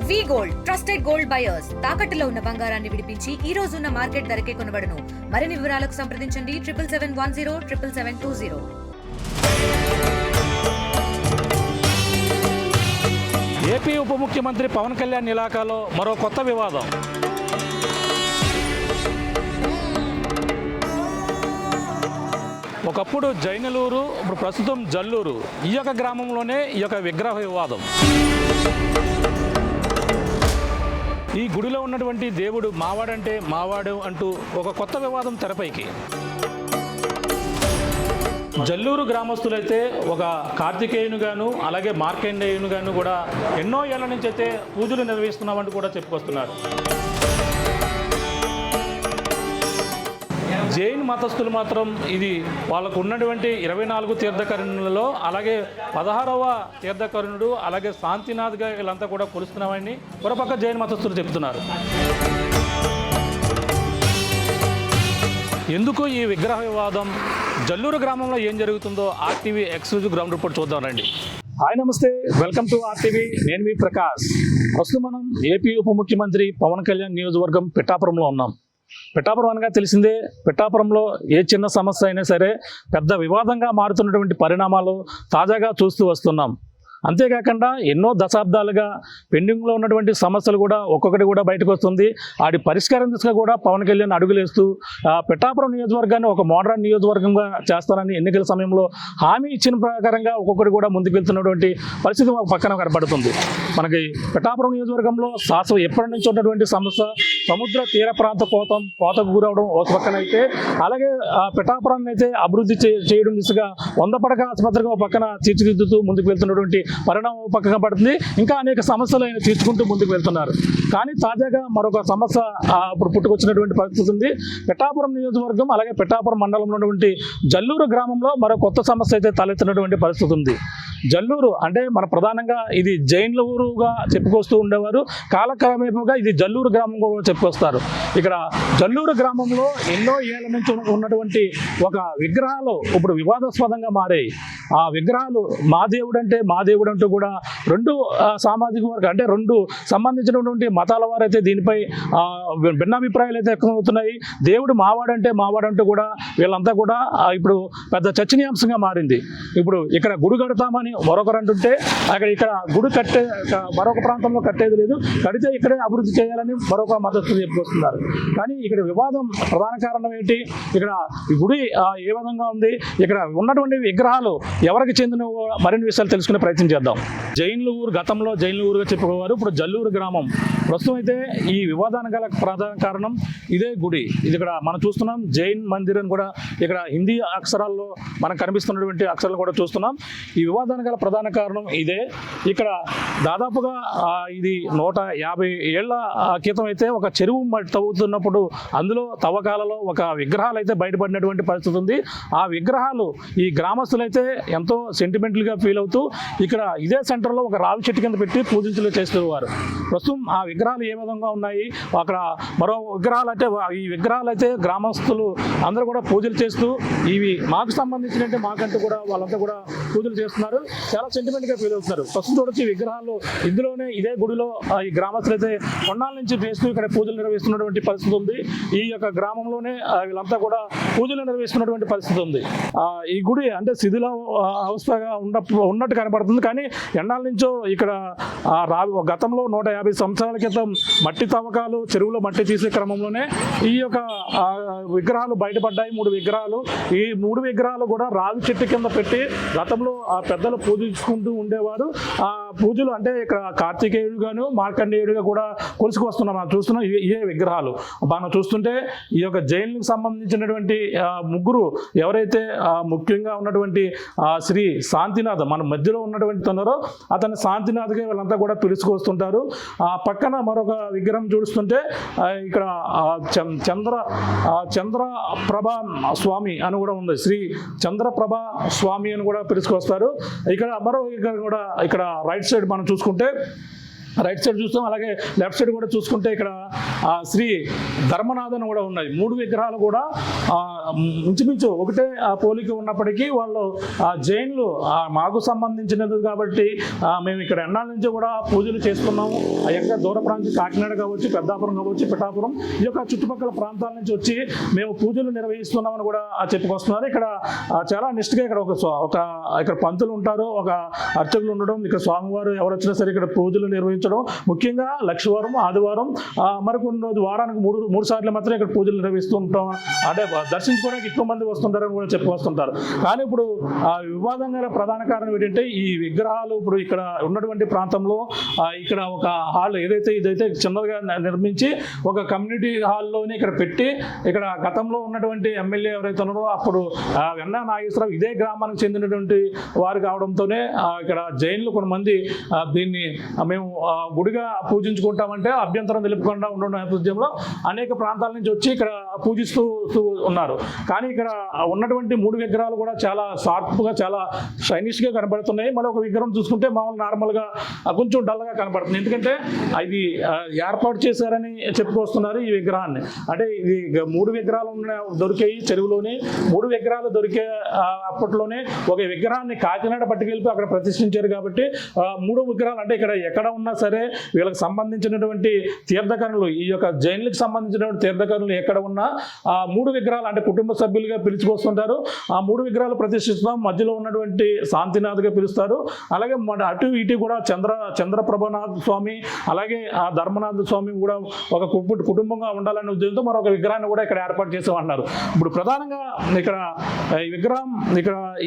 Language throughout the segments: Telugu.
వి గోల్డ్ ట్రస్టెడ్ గోల్డ్ బయర్స్ తాకట్టులో ఉన్న బంగారాన్ని విడిపించి ఈ రోజు ఉన్న మార్కెట్ ధరకే కొనబడును. మరిన్ని వివరాలకు సంప్రదించండి 7710 ఏపీ ఉప ముఖ్యమంత్రి పవన్ కళ్యాణ్ ఇలాకాలో మరో కొత్త వివాదం. ఒకప్పుడు జైనలూరు, ఇప్పుడు ప్రస్తుతం జల్లూరు, ఈ యొక్క గ్రామంలోనే ఈ యొక్క విగ్రహ వివాదం. ఈ గుడిలో ఉన్నటువంటి దేవుడు మావాడంటే మావాడు అంటూ ఒక కొత్త వివాదం తెరపైకి. జల్లూరు గ్రామస్తులైతే ఒక కార్తికేయునిగాను అలాగే మార్కండేయునిగాను కూడా ఎన్నో ఏళ్ల నుంచి అయితే పూజలు నిర్వహిస్తున్నామంటూ కూడా చెప్పుకొస్తున్నారు. జైన్ మతస్థులు మాత్రం ఇది వాళ్ళకు ఉన్నటువంటి 24 తీర్థకరుణులలో అలాగే 16వ తీర్థకరుణుడు అలాగే శాంతినాథ్గా వీళ్ళంతా కూడా కొలుస్తున్నామని మరోపక్క జైన్ మతస్థులు చెప్తున్నారు. ఎందుకు ఈ విగ్రహ వివాదం, జల్లూరు గ్రామంలో ఏం జరుగుతుందో ఆర్టీవీ ఎక్స్క్లూజివ్ గ్రౌండ్ రిపోర్ట్ చూద్దాం రండి. హాయ్ నమస్తే, వెల్కమ్ టు ఆర్టీవీ. నేను మీ ప్రకాష్. ప్రస్తుతం మనం ఏపీ ఉప ముఖ్యమంత్రి పవన్ కళ్యాణ్ నియోజకవర్గం పిఠాపురంలో ఉన్నాం. పిఠాపురం అనగా తెలిసిందే, పిఠాపురంలో ఏ చిన్న సమస్య అయినా సరే పెద్ద వివాదంగా మారుతున్నటువంటి పరిణామాలు తాజాగా చూస్తూ వస్తున్నాం. అంతేకాకుండా ఎన్నో దశాబ్దాలుగా పెండింగ్లో ఉన్నటువంటి సమస్యలు కూడా ఒక్కొక్కటి కూడా బయటకు వస్తుంది. వాటి పరిష్కారం దిశగా కూడా పవన్ కళ్యాణ్ అడుగులేస్తూ పిఠాపురం నియోజకవర్గాన్ని ఒక మోడర్న్ నియోజకవర్గంగా చేస్తానని ఎన్నికల సమయంలో హామీ ఇచ్చిన ప్రకారంగా ఒక్కొక్కటి కూడా ముందుకు వెళ్తున్నటువంటి పరిస్థితి పక్కన కనబడుతుంది. మనకి పిఠాపురం నియోజకవర్గంలో ఎప్పటి నుంచి ఉన్నటువంటి సమస్య సముద్ర తీర ప్రాంత కోతకు గురవడం ఒక పక్కన అయితే, అలాగే పిఠాపురాన్ని అయితే అభివృద్ధి చేయడం దిశగా 100 పడక ఆసుపత్రిగా ఒక పక్కన తీర్చిదిద్దుతూ ముందుకు వెళ్తున్నటువంటి పరిణామం పక్కన పడుతుంది. ఇంకా అనేక సమస్యలు ఆయన తీర్చుకుంటూ ముందుకు వెళ్తున్నారు. కానీ తాజాగా మరొక సమస్య ఇప్పుడు పుట్టుకొచ్చినటువంటి పరిస్థితి ఉంది. పిఠాపురం నియోజకవర్గం అలాగే పిఠాపురం మండలంలో ఉన్నటువంటి జల్లూరు గ్రామంలో మరో కొత్త సమస్య అయితే తలెత్తినటువంటి పరిస్థితి ఉంది. జల్లూరు అంటే మన ప్రధానంగా ఇది జైన్ల ఊరుగా చెప్పుకొస్తూ ఉండేవారు. కాలక్రమేపగా ఇది జల్లూరు గ్రామం కూడా చెప్పుకొస్తారు. ఇక్కడ జల్లూరు గ్రామంలో ఎన్నో ఏళ్ల నుంచి ఉన్నటువంటి ఒక విగ్రహాలు ఇప్పుడు వివాదాస్పదంగా మారాయి. ఆ విగ్రహాలు మా దేవుడు అంటూ కూడా రెండు సామాజిక వర్గం అంటే రెండు సంబంధించినటువంటి మతాల వారైతే దీనిపై భిన్నాభిప్రాయాలు అయితే ఎక్కువవుతున్నాయి. దేవుడు మావాడంటూ కూడా వీళ్ళంతా కూడా ఇప్పుడు పెద్ద చర్చనీయాంశంగా మారింది. ఇప్పుడు ఇక్కడ గుడి కడతామని మరొకరు అంటుంటే ఇక్కడ గుడి మరొక ప్రాంతంలో కట్టేది లేదు, కడితే ఇక్కడే అభివృద్ధి చేయాలని మరొక మద్దతు చెప్పుకొస్తున్నారు. కానీ ఇక్కడ వివాదం ప్రధాన కారణం ఏంటి, ఇక్కడ ఈ గుడి ఏ విధంగా ఉంది, ఇక్కడ ఉన్నటువంటి విగ్రహాలు ఎవరికి చెందిన మరిన్ని విషయాలు తెలుసుకునే ప్రయత్నం చేద్దాం. గతంలో జైన్ల ఊరుగా చెప్పుకోవారు. ఇప్పుడు జల్లూరు గ్రామం ప్రస్తుతం అయితే ఈ వివాదానికి గల ప్రధాన కారణం ఇదే గుడి. ఇది ఇక్కడ మనం చూస్తున్నాం జైన్ మందిర్ అని కూడా ఇక్కడ హిందీ అక్షరాల్లో మనకు కనిపిస్తున్నటువంటి అక్షరాలు కూడా చూస్తున్నాం. ఈ వివాదానికి గల ప్రధాన కారణం ఇదే. ఇక్కడ దాదాపుగా ఇది 150 ఏళ్ల క్రితం అయితే ఒక చెరువు తవ్వుతున్నప్పుడు అందులో తవ్వకాలలో ఒక విగ్రహాలు అయితే బయటపడినటువంటి పరిస్థితి ఉంది. ఆ విగ్రహాలు ఈ గ్రామస్తులైతే ఎంతో సెంటిమెంటల్గా ఫీల్ అవుతూ ఇక్కడ ఇదే సెంటర్లో ఒక రావి చెట్టు కింద పెట్టి పూజలు చేస్తున్నారు. ప్రస్తుతం ఆ విగ్రహాలు ఏ విధంగా ఉన్నాయి, అక్కడ మరో విగ్రహాలు అంటే ఈ విగ్రహాలు అయితే గ్రామస్తులు అందరూ కూడా పూజలు చేస్తూ ఇవి మాకు సంబంధించినట్టే మాకంటూ కూడా వాళ్ళంతా కూడా పూజలు చేస్తున్నారు. చాలా సెంటిమెంట్గా ఫీల్ అవుతున్నారు. ప్రస్తుతం చూడొచ్చు ఈ విగ్రహాలు ఇందులోనే ఇదే గుడిలో ఈ గ్రామస్తులు అయితే కొన్నాళ్ళ నుంచి చేస్తూ ఇక్కడ పూజలు నిర్వహిస్తున్నటువంటి పరిస్థితి ఉంది. ఈ యొక్క గ్రామంలోనే వీళ్ళంతా కూడా పూజలు నిర్వహిస్తున్నటువంటి పరిస్థితి ఉంది. ఈ గుడి అంటే శిథిల అవస్థగా ఉన్నట్టు కనబడుతుంది. కానీ ఎన్నాళ్ళ నుంచో ఇక్కడ గతంలో 150 సంవత్సరాల క్రితం మట్టి తవ్వకాలు, చెరువులో మట్టి తీసే క్రమంలోనే ఈ యొక్క విగ్రహాలు బయటపడ్డాయి. 3 విగ్రహాలు. ఈ 3 విగ్రహాలు కూడా రావి చెట్టు కింద పెట్టి గతంలో ఆ పెద్దలు పూజించుకుంటూ ఉండేవారు. ఆ పూజలు అంటే ఇక్కడ కార్తికేయుడుగాను మార్కండేయుడిగా కూడా కొలుసుకొస్తున్నాం. మనం చూస్తున్నాం ఇవే విగ్రహాలు. మనం చూస్తుంటే ఈ యొక్క జైన్లకు సంబంధించినటువంటి ముగ్గురు ఎవరైతే ముఖ్యంగా ఉన్నటువంటి శ్రీ శాంతినాథ్ మన మధ్యలో ఉన్నటువంటి ఉన్నారో అతను శాంతినాథ్గా వీళ్ళంతా కూడా పిలుచుకొస్తుంటారు. ఆ పక్కన మరొక విగ్రహం చూస్తుంటే ఇక్కడ చంద్రప్రభ స్వామి అని కూడా ఉంది. శ్రీ చంద్రప్రభ స్వామి అని కూడా పిలుచుకొస్తారు. ఇక్కడ మరో విగ్రహం కూడా ఇక్కడ రైట్ సైడ్ మనం చూసుకుంటే రైట్ సైడ్ చూస్తాం, అలాగే లెఫ్ట్ సైడ్ కూడా చూసుకుంటే ఇక్కడ శ్రీ ధర్మనాథన్ కూడా ఉన్నాయి. 3 విగ్రహాలు కూడా ఇంచుమించు ఒకటే పోలిక ఉన్నప్పటికీ వాళ్ళు జైన్లు మాకు సంబంధించినది కాబట్టి మేము ఇక్కడ ఎన్నాళ్ళ నుంచి కూడా పూజలు చేస్తున్నాము. ఆ యొక్క దూర ప్రాంతం కాకినాడ కావచ్చు, పెద్దాపురం కావచ్చు, పిఠాపురం ఈ యొక్క చుట్టుపక్కల ప్రాంతాల నుంచి వచ్చి మేము పూజలు నిర్వహిస్తున్నామని కూడా చెప్పుకొస్తున్నారు. ఇక్కడ చాలా నిష్ఠగా ఇక్కడ ఇక్కడ పంతులు ఉంటారు, ఒక అర్చకులు ఉండడం, ఇక్కడ స్వామివారు ఎవరు వచ్చినా సరే ఇక్కడ పూజలు నిర్వహించడం, ముఖ్యంగా లక్షవారం, ఆదివారం, మరికొన్ని రోజు వారానికి మూడు సార్లు మాత్రం ఇక్కడ పూజలు నిర్వహిస్తూ ఉంటాం. అంటే దర్శించుకోవడానికి ఎక్కువ మంది వస్తుంటారని కూడా చెప్పుకొస్తుంటారు. కానీ ఇప్పుడు వివాదం గల ప్రధాన కారణం ఏంటంటే ఈ విగ్రహాలు ఇప్పుడు ఇక్కడ ఉన్నటువంటి ప్రాంతంలో ఇక్కడ ఒక హాల్ ఇదైతే చిన్నదిగా నిర్మించి ఒక కమ్యూనిటీ హాల్లోనే ఇక్కడ పెట్టి ఇక్కడ గతంలో ఉన్నటువంటి ఎమ్మెల్యే ఎవరైతే ఉన్నారో అప్పుడు వెన్నా నాగేశ్వరరావు ఇదే గ్రామానికి చెందినటువంటి వారు కావడంతోనే ఇక్కడ జైన్లు కొంతమంది దీన్ని మేము గుడిగా పూజించుకుంటామంటే అభ్యంతరం తెలుపకుండా ఉన్న నేపథ్యంలో అనేక ప్రాంతాల నుంచి వచ్చి ఇక్కడ పూజిస్తూ ఉన్నారు. కానీ ఇక్కడ ఉన్నటువంటి 3 విగ్రహాలు కూడా చాలా షార్ప్గా, చాలా షైనిష్గా కనబడుతున్నాయి. మళ్ళీ ఒక విగ్రహం చూసుకుంటే మామూలు నార్మల్గా కొంచెం డల్గా కనబడుతుంది. ఎందుకంటే ఇది ఏర్పాటు చేశారని చెప్పుకొస్తున్నారు ఈ విగ్రహాన్ని. అంటే ఇది 3 విగ్రహాలు దొరికాయి చెరువులోని. 3 విగ్రహాలు దొరికే అప్పట్లోనే ఒక విగ్రహాన్ని కాకినాడ పట్టుకెళ్ళి అక్కడ ప్రతిష్ఠించారు. కాబట్టి 3 విగ్రహాలు అంటే ఇక్కడ ఎక్కడ ఉన్నా సరే వీళ్ళకి సంబంధించినటువంటి తీర్థకరులు, ఈ యొక్క జైన్లకు సంబంధించినటువంటి తీర్థకరులు ఎక్కడ ఉన్నా 3 విగ్రహాలు అంటే కుటుంబ సభ్యులుగా పిలుచుకొస్తుంటారు. ఆ 3 విగ్రహాలు ప్రతిష్ఠిస్తాం. మధ్యలో ఉన్నటువంటి శాంతినాథ్గా పిలుస్తారు. అలాగే అటు ఇటు కూడా చంద్రప్రభనాథ స్వామి, అలాగే ఆ ధర్మనాథ స్వామి కూడా ఒక కుటుంబంగా ఉండాలనే ఉద్దేశంతో మరొక విగ్రహాన్ని కూడా ఇక్కడ ఏర్పాటు చేసామన్నారు. ఇప్పుడు ప్రధానంగా ఇక్కడ ఈ విగ్రహం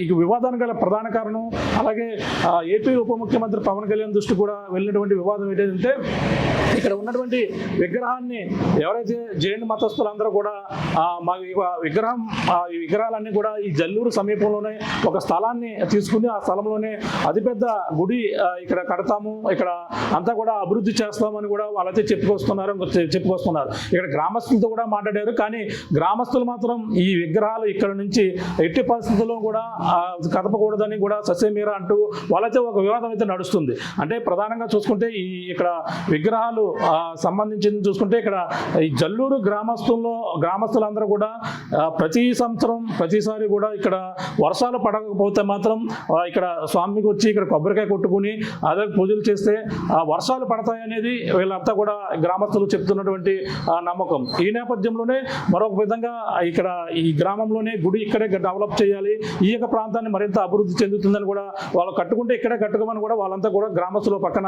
ఈ వివాదానికి గల ప్రధాన కారణం, అలాగే ఏపీ ఉప ముఖ్యమంత్రి పవన్ కళ్యాణ్ దృష్టి కూడా వెళ్ళినటువంటి వివాదం ఏంటంటే ఇక్కడ ఉన్నటువంటి విగ్రహాన్ని ఎవరైతే జైన్ మతస్థులందరూ కూడా మా ఈ విగ్రహాలన్నీ కూడా ఈ జల్లూరు సమీపంలోనే ఒక స్థలాన్ని తీసుకుని ఆ స్థలంలోనే అతిపెద్ద గుడి ఇక్కడ కడతాము, ఇక్కడ అంతా కూడా అభివృద్ధి చేస్తామని కూడా వాళ్ళైతే చెప్పుకొస్తున్నారు. ఇక్కడ గ్రామస్తులతో కూడా మాట్లాడారు. కానీ గ్రామస్తులు మాత్రం ఈ విగ్రహాలు ఇక్కడ నుంచి ఎట్టి పరిస్థితుల్లో కూడా కదపకూడదని కూడా ససేమీరా అంటూ వాళ్ళైతే ఒక వివాదం అయితే నడుస్తుంది. అంటే ప్రధానంగా చూసుకుంటే ఇక్కడ విగ్రహాలు సంబంధించింది చూసుకుంటే ఇక్కడ ఈ జల్లూరు గ్రామస్తులందరూ కూడా ప్రతి సంవత్సరం ప్రతిసారి కూడా ఇక్కడ వర్షాలు పడకపోతే మాత్రం ఇక్కడ స్వామికి వచ్చి ఇక్కడ కొబ్బరికాయ కొట్టుకుని అదే పూజలు చేస్తే వర్షాలు పడతాయి అనేది వీళ్ళంతా కూడా గ్రామస్తులు చెప్తున్నటువంటి నమ్మకం. ఈ నేపథ్యంలోనే మరొక విధంగా ఇక్కడ ఈ గ్రామంలోనే గుడి ఇక్కడే డెవలప్ చేయాలి, ఈ యొక్క ప్రాంతాన్ని మరింత అభివృద్ధి చెందుతుందని కూడా వాళ్ళు కట్టుకుంటే ఇక్కడే కట్టుకోమని కూడా వాళ్ళంతా కూడా గ్రామస్తుల పక్కన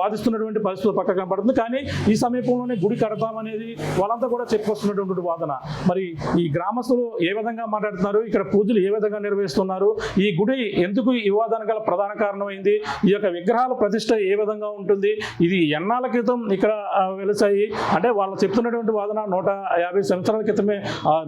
వాదిస్తున్నటువంటి పరిస్థితులు పక్క కనపడుతుంది. కానీ ఈ సమీపంలోనే గుడి కడతామనేది వాళ్ళంతా కూడా చెప్పుకొస్తున్నటువంటి వాదన. మరి ఈ గ్రామస్తులు ఏ విధంగా మాట్లాడుతున్నారు, ఇక్కడ పూజలు ఏ విధంగా నిర్వహిస్తున్నారు, ఈ గుడి ఎందుకు ఈ వివాదానికి గల ప్రధాన కారణమైంది, ఈ యొక్క విగ్రహాల ప్రతిష్ట ఏ విధంగా ఉంటుంది, ఇది ఎన్నాళ్ళ క్రితం ఇక్కడ వెలిసాయి అంటే వాళ్ళు చెప్తున్నటువంటి వాదన 150 సంవత్సరాల క్రితమే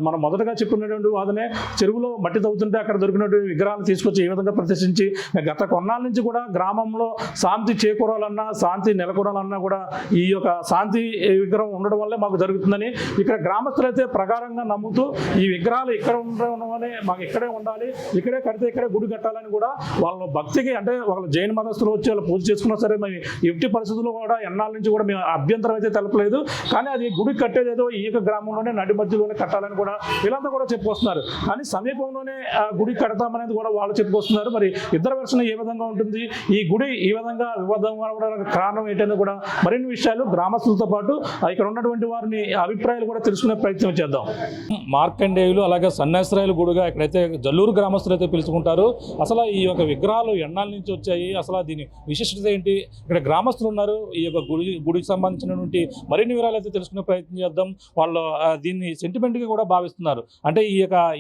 మనం మొదటగా చెప్పుకున్నటువంటి వాదనే. చెరువులో మట్టి తవ్వుతుంటే అక్కడ దొరికినటువంటి విగ్రహాలను తీసుకొచ్చి ఏ విధంగా ప్రతిష్ఠించి గత కొన్నాళ్ళ నుంచి కూడా గ్రామంలో శాంతి చేకూరాలన్నా, శాంతి నెలకొనాలన్నా కూడా ఈ యొక్క శాంతి విగ్రహం ఉండడం వల్లే మాకు జరుగుతుందని ఇక్కడ గ్రామస్తులు అయితే ప్రకారంగా నమ్ముతూ ఈ విగ్రహాలు ఇక్కడ ఉండడం వల్లే మాకు ఇక్కడే ఉండాలి, ఇక్కడే కడితే ఇక్కడే గుడి కట్టాలని కూడా వాళ్ళ భక్తికి అంటే వాళ్ళ జైన మతస్థులు వచ్చి వాళ్ళు పూజ చేసుకున్నా సరే మేము ఎట్టి పరిస్థితుల్లో కూడా ఎన్నాళ్ళ నుంచి కూడా మేము అభ్యంతరం అయితే తెలపలేదు. కానీ అది గుడి కట్టేదేదో ఈ యొక్క గ్రామంలోనే నడి మధ్యలోనే కట్టాలని కూడా వీళ్ళంతా కూడా చెప్పుకొస్తున్నారు. కానీ సమీపంలోనే గుడి కడతామనేది కూడా వాళ్ళు చెప్పుకొస్తున్నారు. మరి ఇద్దరు వెర్షన్ ఏ విధంగా ఉంటుంది, ఈ గుడి ఈ విధంగా వివాదం అవడానికి కారణం ఏంటనేది కూడా మరిన్ని విషయాలు గ్రామస్తులతో పాటు ఇక్కడ ఉన్నటువంటి వారిని అభిప్రాయాలు కూడా తెలుసుకునే ప్రయత్నం చేద్దాం. మార్కండేయులు అలాగే సన్యాసరాయలు గుడిగా ఇక్కడైతే జల్లూరు గ్రామస్తులు అయితే పిలుచుకుంటారు. అసలు ఈ యొక్క విగ్రహాలు ఎన్నాళ్ళ నుంచి వచ్చాయి, అసలు దీని విశిష్టత ఏంటి, ఇక్కడ గ్రామస్తులు ఉన్నారు, ఈ యొక్క గుడికి సంబంధించినటువంటి మరిన్ని వివరాలు అయితే తెలుసుకునే ప్రయత్నం చేద్దాం. వాళ్ళు దీన్ని సెంటిమెంట్గా కూడా భావిస్తున్నారు. అంటే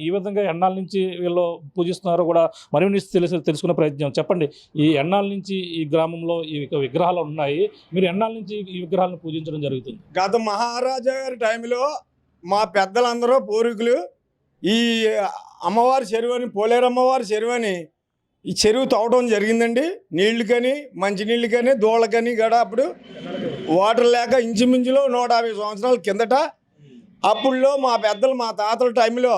ఈ విధంగా ఎన్నాళ్ళ నుంచి వీళ్ళు పూజిస్తున్నారో కూడా మరిన్ని తెలుసుకునే ప్రయత్నం. చెప్పండి, ఈ ఎన్నాళ్ళ నుంచి ఈ గ్రామంలో ఈ విగ్రహాలు ఉన్నాయి, మీరు ఎన్నాళ్ళ నుంచి ఈ విగ్రహాలను పూజించడం జరుగుతుంది? గత మహారాజా గారి టైంలో మా పెద్దలందరూ పూర్వీకులు ఈ అమ్మవారి చెరువుని, పోలేరమ్మవారి చెరువుని ఈ చెరువు తవ్వడం జరిగిందండి. నీళ్లు కానీ మంచినీళ్ళు కానీ దోళ్ళకని కూడా అప్పుడు వాటర్ లేక ఇంచుమించులో 150 సంవత్సరాల కిందట అప్పుడులో మా పెద్దలు మా తాతల టైంలో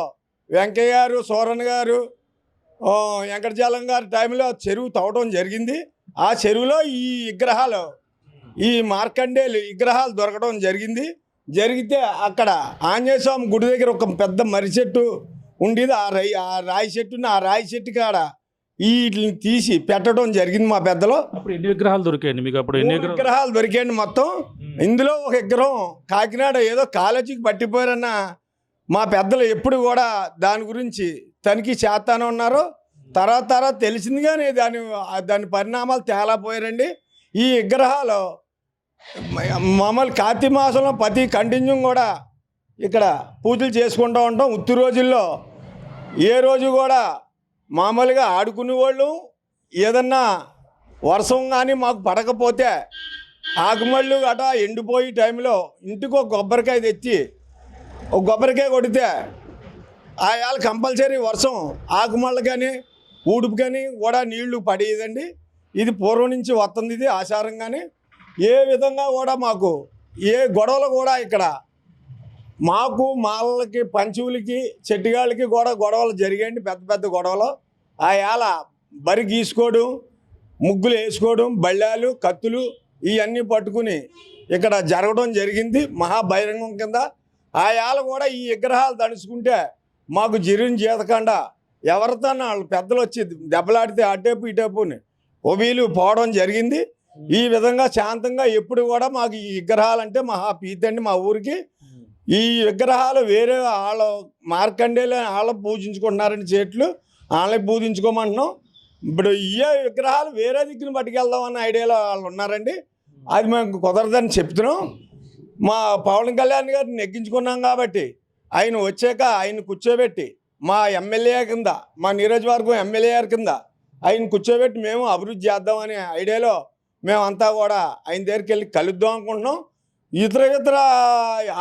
వెంకయ్య గారు, సోరన్ గారు, వెంకటజాలం గారి టైంలో చెరువు తవ్వడం జరిగింది. ఆ చెరువులో ఈ విగ్రహాలు, ఈ మార్కండేయులు విగ్రహాలు దొరకడం జరిగింది. జరిగితే అక్కడ ఆంజనేయ స్వామి గుడి దగ్గర ఒక పెద్ద మర్రి చెట్టు ఉండేది. ఆ రాయి చెట్టుని ఆ రాయి చెట్టు కాడ వీటిని తీసి పెట్టడం జరిగింది మా పెద్దలు. అప్పుడు ఎన్ని విగ్రహాలు దొరికాయండి మీకు? అప్పుడు ఎన్ని 3 విగ్రహాలు దొరికాయండి మొత్తం. ఇందులో ఒక విగ్రహం కాకినాడ ఏదో కాలేజీకి పట్టిపోయారన్న మా పెద్దలు ఎప్పుడు కూడా దాని గురించి తనిఖీ చేస్తానే ఉన్నారు. తర్వాత తెలిసింది కానీ దాని పరిణామాలు తేలాపోయారండి. ఈ విగ్రహాలు మామూలు కార్తీక మాసంలో ప్రతి కంటిన్యూ కూడా ఇక్కడ పూజలు చేసుకుంటూ ఉంటాం. ఉత్తి రోజుల్లో ఏ రోజు కూడా మామూలుగా ఆడుకునే వాళ్ళు ఏదన్నా వర్షం కానీ మాకు పడకపోతే ఆకుమళ్ళు గట ఎండిపోయే టైంలో ఇంటికి ఒక కొబ్బరికాయ తెచ్చి ఒక కొబ్బరికాయ కొడితే ఆయాల కంపల్సరీ వర్షం ఆకుమళ్ళ కానీ ఊడుపు కానీ కూడా నీళ్లు పడేదండి. ఇది పూర్వం నుంచి వస్తుంది. ఇది ఆచారంగానే ఏ విధంగా కూడా మాకు ఏ గొడవలు కూడా ఇక్కడ మాకు మాలలకి పంచువులకి చెట్టుగాళ్ళకి కూడా గొడవలు జరిగాయండి. పెద్ద పెద్ద గొడవలు ఆయాల బరి గీసుకోవడం, ముగ్గులు వేసుకోవడం, బళ్ళాలు కత్తులు ఇవన్నీ పట్టుకుని ఇక్కడ జరగడం జరిగింది మహాబహిరంగం కింద. ఆయాలు కూడా ఈ విగ్రహాలు తడుచుకుంటే మాకు జిరిని చేతకుండా ఎవరితో వాళ్ళ పెద్దలు వచ్చి దెబ్బలాడితే అటేపు ఇటేపుని ఒబీలు పోవడం జరిగింది. ఈ విధంగా శాంతంగా ఎప్పుడు కూడా మాకు ఈ విగ్రహాలు అంటే మహా పీతండి మా ఊరికి. ఈ విగ్రహాలు వేరే వాళ్ళ మార్కండేలు వాళ్ళ పూజించుకుంటున్నారండి. చెట్లు వాళ్ళని పూజించుకోమంటున్నాం. ఇప్పుడు ఈ విగ్రహాలు వేరే దిక్కుని పట్టుకెళ్దామన్న ఐడియాలో వాళ్ళు ఉన్నారండి. అది మేము కుదరదని చెప్తున్నాం. మా పవన్ కళ్యాణ్ గారిని నెగ్గించుకున్నాం కాబట్టి ఆయన వచ్చాక ఆయన కూర్చోబెట్టి మా ఎమ్మెల్యే కింద మా నియోజకవర్గం ఎమ్మెల్యే కింద ఆయన కూర్చోబెట్టి మేము అభివృద్ధి చేద్దామనే ఐడియాలో మేమంతా కూడా ఆయన దగ్గరికి వెళ్ళి కలుద్దాం అనుకుంటున్నాం. ఇతర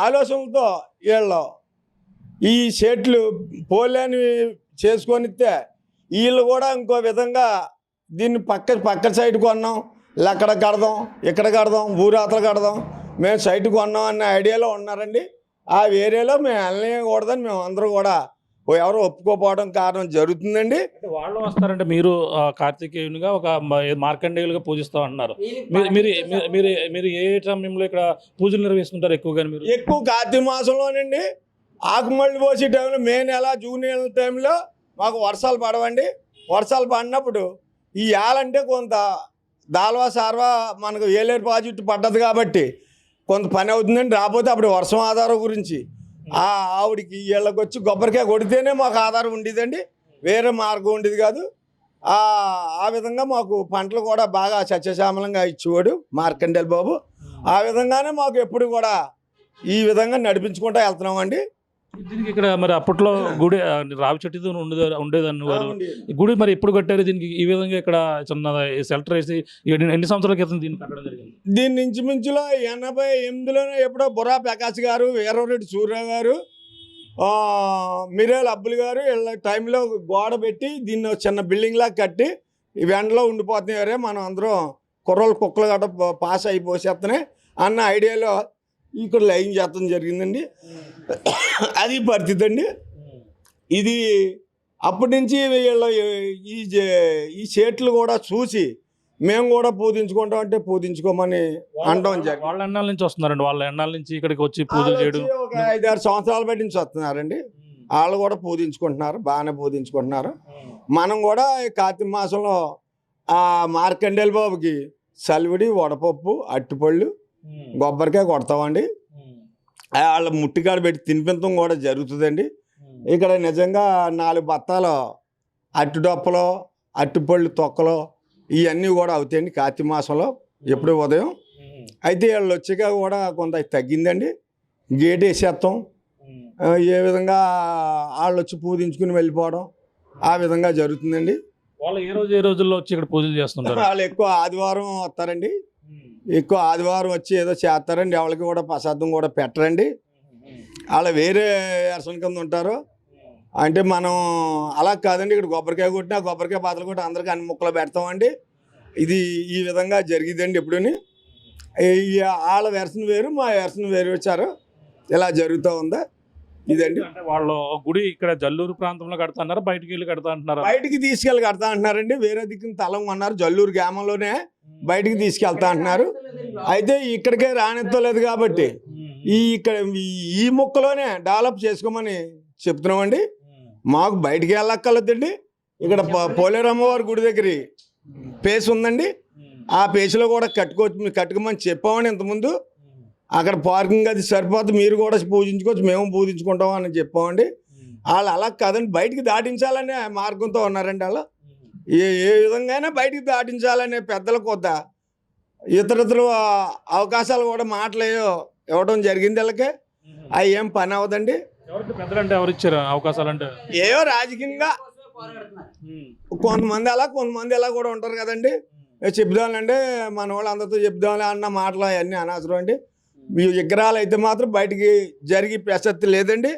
ఆలోచనలతో వీళ్ళు ఈ చెట్లు పోలేని చేసుకొనిస్తే వీళ్ళు కూడా ఇంకో విధంగా దీన్ని పక్క సైడ్ కొన్నాం, అక్కడ కడదాం, ఇక్కడ కడదాం, ఊరాతలు కడదాం, మేము సైట్ కొన్నాం అనే ఐడియాలో ఉన్నారండి. ఆ ఏరియాలో మేము వెళ్ళకూడదని మేము అందరూ కూడా ఎవరు ఒప్పుకోపోవడం కారణం జరుగుతుందండి. వాళ్ళు వస్తారంటే మీరు కార్తికేయునిగా ఒక మార్కండేయులుగా పూజిస్తాం అంటున్నారు. మీరు ఏ సమయంలో ఇక్కడ పూజలు నిర్వహిస్తుంటారు ఎక్కువగా? మీరు ఎక్కువ కార్తీక మాసంలోనండి. ఆకుమళ్ళు పోసే టైంలో మే నెల జూన్ నెల టైంలో మాకు వర్షాలు పడవండి. వర్షాలు పడినప్పుడు ఈ ఏలంటే కొంత దాల్వా సార్వా మనకు ఏలేరు ప్రాజెక్టు పడ్డది కాబట్టి కొంత పని అవుతుందండి. రాకపోతే అప్పుడు వర్షం ఆధారం గురించి ఆవిడికి వీళ్ళకి వచ్చి కొబ్బరికాయ కొడితేనే మాకు ఆధారం ఉండేదండి. వేరే మార్గం ఉండేది కాదు. ఆ విధంగా మాకు పంటలు కూడా బాగా సస్యశ్యామలంగా ఇచ్చేవాడు మార్కండేయులు బాబు. ఆ విధంగానే మాకు ఎప్పుడు కూడా ఈ విధంగా నడిపించుకుంటూ వెళ్తున్నామండి. దీనికి ఇక్కడ మరి అప్పట్లో గుడి రావి చెట్టు ఉండేదని వారు గుడి మరి ఎప్పుడు కట్టారు? దీనికి ఈ విధంగా ఇక్కడ చిన్న షెల్టర్ వేసి ఎన్ని సంవత్సరాల క్రితం దీన్ని కట్టడం జరిగింది? దీన్ని ఇంచుమించులో 88లోనే ఎప్పుడో బుర్రా ప్రకాష్ గారు, వీరవరెడ్డి సూర్య గారు, మిరేల్ అబ్బుల్ గారు వీళ్ళ టైంలో గోడ పెట్టి దీన్ని చిన్న బిల్డింగ్ లాగా కట్టి ఈ వెంటలో ఉండిపోతున్నారే మనం అందరం కుర్రోళ్ళు కుక్కలు గట్ట పాస్ అయిపోసేస్తున్నాయి అన్న ఐడియాలో ఇక్కడ లైన్ చేస్తాం జరిగిందండి. అది పరిస్థితి అండి. ఇది అప్పటి నుంచి వీళ్ళు ఈ చెట్లు కూడా చూసి మేము కూడా పూజించుకుంటాం అంటే పూజించుకోమని అనడం జరిగింది. వాళ్ళ ఎన్నాల నుంచి వస్తున్నారండి? వాళ్ళ ఎన్నాల నుంచి ఇక్కడికి వచ్చి పూజలు చేయడం ఒక 5-6 సంవత్సరాల బట్టి నుంచి వస్తున్నారండి. వాళ్ళు కూడా పూజించుకుంటున్నారు, బాగానే పూజించుకుంటున్నారు. మనం కూడా కార్తీక మాసంలో ఆ మార్కండేయులు బాబుకి సలివిడి, వడపప్పు, అట్టిపళ్ళు, కొబ్బరికాయ కొడతామండి. వాళ్ళ ముట్టికాడ పెట్టి తినిపించడం కూడా జరుగుతుందండి. ఇక్కడ నిజంగా 4 బత్తాలు అట్టి డొప్పలు, అట్టిపళ్ళు తొక్కలు ఇవన్నీ కూడా అవుతాయండి కార్తీక మాసంలో ఎప్పుడు ఉదయం. అయితే వాళ్ళు వచ్చాక కూడా కొంత తగ్గిందండి. గేట్ వేసేస్తాం. ఏ విధంగా వాళ్ళు వచ్చి పూజించుకుని వెళ్ళిపోవడం ఆ విధంగా జరుగుతుందండి. వాళ్ళు ఏ రోజుల్లో వచ్చి ఇక్కడ పూజలు చేస్తుంటారు? వాళ్ళు ఎక్కువ ఆదివారం వస్తారండి. ఎక్కువ ఆదివారం వచ్చి ఏదో చేస్తారండి. ఎవరికి కూడా ప్రసాదం కూడా పెట్టరండి. అలా వేరే దర్శనం కింద ఉంటారు. అంటే మనం అలా కాదండి. ఇక్కడ కొబ్బరికాయ కొట్టినా కొబ్బరికాయ పాత్రలు కొట్టి అందరికీ అన్ని ముక్కలు పెడతామండి. ఇది ఈ విధంగా జరిగిద్దండి. ఎప్పుడుని వాళ్ళ వెర్షన్ వేరు, మా వెర్షన్ వేరు వచ్చారు. ఇలా జరుగుతూ ఉందా ఇదండి. అంటే వాళ్ళు గుడి ఇక్కడ జల్లూరు ప్రాంతంలో కడతా అన్నారు, బయటికి వెళ్ళి కడతా అంటున్నారు? బయటికి తీసుకెళ్ళి కడతా అంటున్నారండి. వేరే దిక్కున తలం అన్నారు. జల్లూరు గ్రామంలోనే బయటికి తీసుకెళ్తా అంటున్నారు. అయితే ఇక్కడికే రానిత్తలేదు కాబట్టి ఇక్కడ ఈ ముక్కలోనే డెవలప్ చేసుకోమని చెప్తున్నామండి. మాకు బయటికి వెళ్ళక్కర్లేదండి. ఇక్కడ పోలేరు అమ్మవారి గుడి దగ్గర పేస్ ఉందండి. ఆ పేసులో కూడా కట్టుకోమని చెప్పామని ఇంతకుముందు. అక్కడ పార్కింగ్ అది సరిపోతే మీరు కూడా పూజించుకోవచ్చు, మేము పూజించుకుంటాం అని చెప్పామండి. వాళ్ళు అలా కాదండి, బయటికి దాటించాలనే మార్గంతో ఉన్నారండి. వాళ్ళు ఏ విధంగానే బయటికి దాటించాలనే పెద్దల కొద్ద ఇతరులు అవకాశాలు కూడా మాటలేయో ఇవ్వడం జరిగింది. వాళ్ళకి అవి ఏం పని అవ్వదండి. పెద్దలంటే ఎవరు ఇచ్చారు అవకాశాలు? అంటే ఏవో రాజకీయంగా కొంతమంది అలా కూడా ఉంటారు కదండి. చెప్దామంటే మన వాళ్ళు అందరితో చెప్దాంలే అన్న మాటలు అవన్నీ అనవసరం అండి. ఈ విగ్రహాలు అయితే మాత్రం బయటికి జరిగే ప్రసక్తి లేదండి.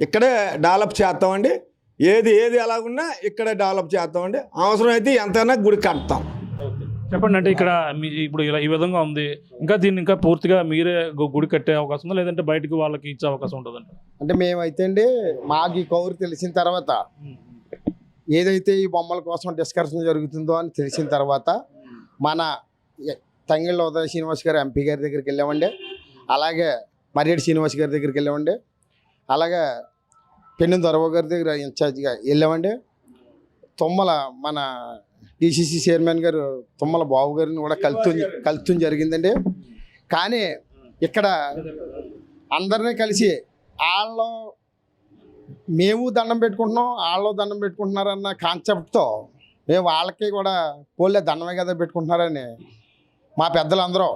ఇక్కడే డెవలప్ చేస్తామండి. ఏది ఎలాగున్నా ఇక్కడే డెవలప్ చేస్తామండి. అవసరం అయితే ఎంతైనా గుడి కడతాం. చెప్పండి. అంటే ఇక్కడ ఇప్పుడు ఇలా ఈ విధంగా ఉంది, ఇంకా దీన్ని ఇంకా పూర్తిగా మీరే గుడి కట్టే అవకాశం ఉందా, లేదంటే బయటకు వాళ్ళకి ఇచ్చే అవకాశం ఉంటుందంట? అంటే మేమైతే అండి మాకు ఈ కౌరు తెలిసిన తర్వాత ఏదైతే ఈ బొమ్మల కోసం డిస్కషన్ జరుగుతుందో అని తెలిసిన తర్వాత మన తంగెళ్ళ ఉదయ శ్రీనివాస్ గారు ఎంపీ గారి దగ్గరికి వెళ్ళామండి. అలాగే మర్రెడ్డి శ్రీనివాస్ గారి దగ్గరికి వెళ్ళామండి. అలాగే పెన్ను దొరవ గారి దగ్గర ఇన్ఛార్జిగా వెళ్ళామండి. తుమ్మల మన డిసిసి చైర్మన్ గారు తుమ్మల బాబు గారిని కూడా కలుతం జరిగిందండి. కానీ ఇక్కడ అందరినీ కలిసి వాళ్ళు మేము దండం పెట్టుకుంటున్నాం, వాళ్ళు దండం పెట్టుకుంటున్నారన్న కాన్సెప్ట్తో మేము వాళ్ళకి కూడా పోలే దండమే కదా పెట్టుకుంటున్నారని మా పెద్దలందరూ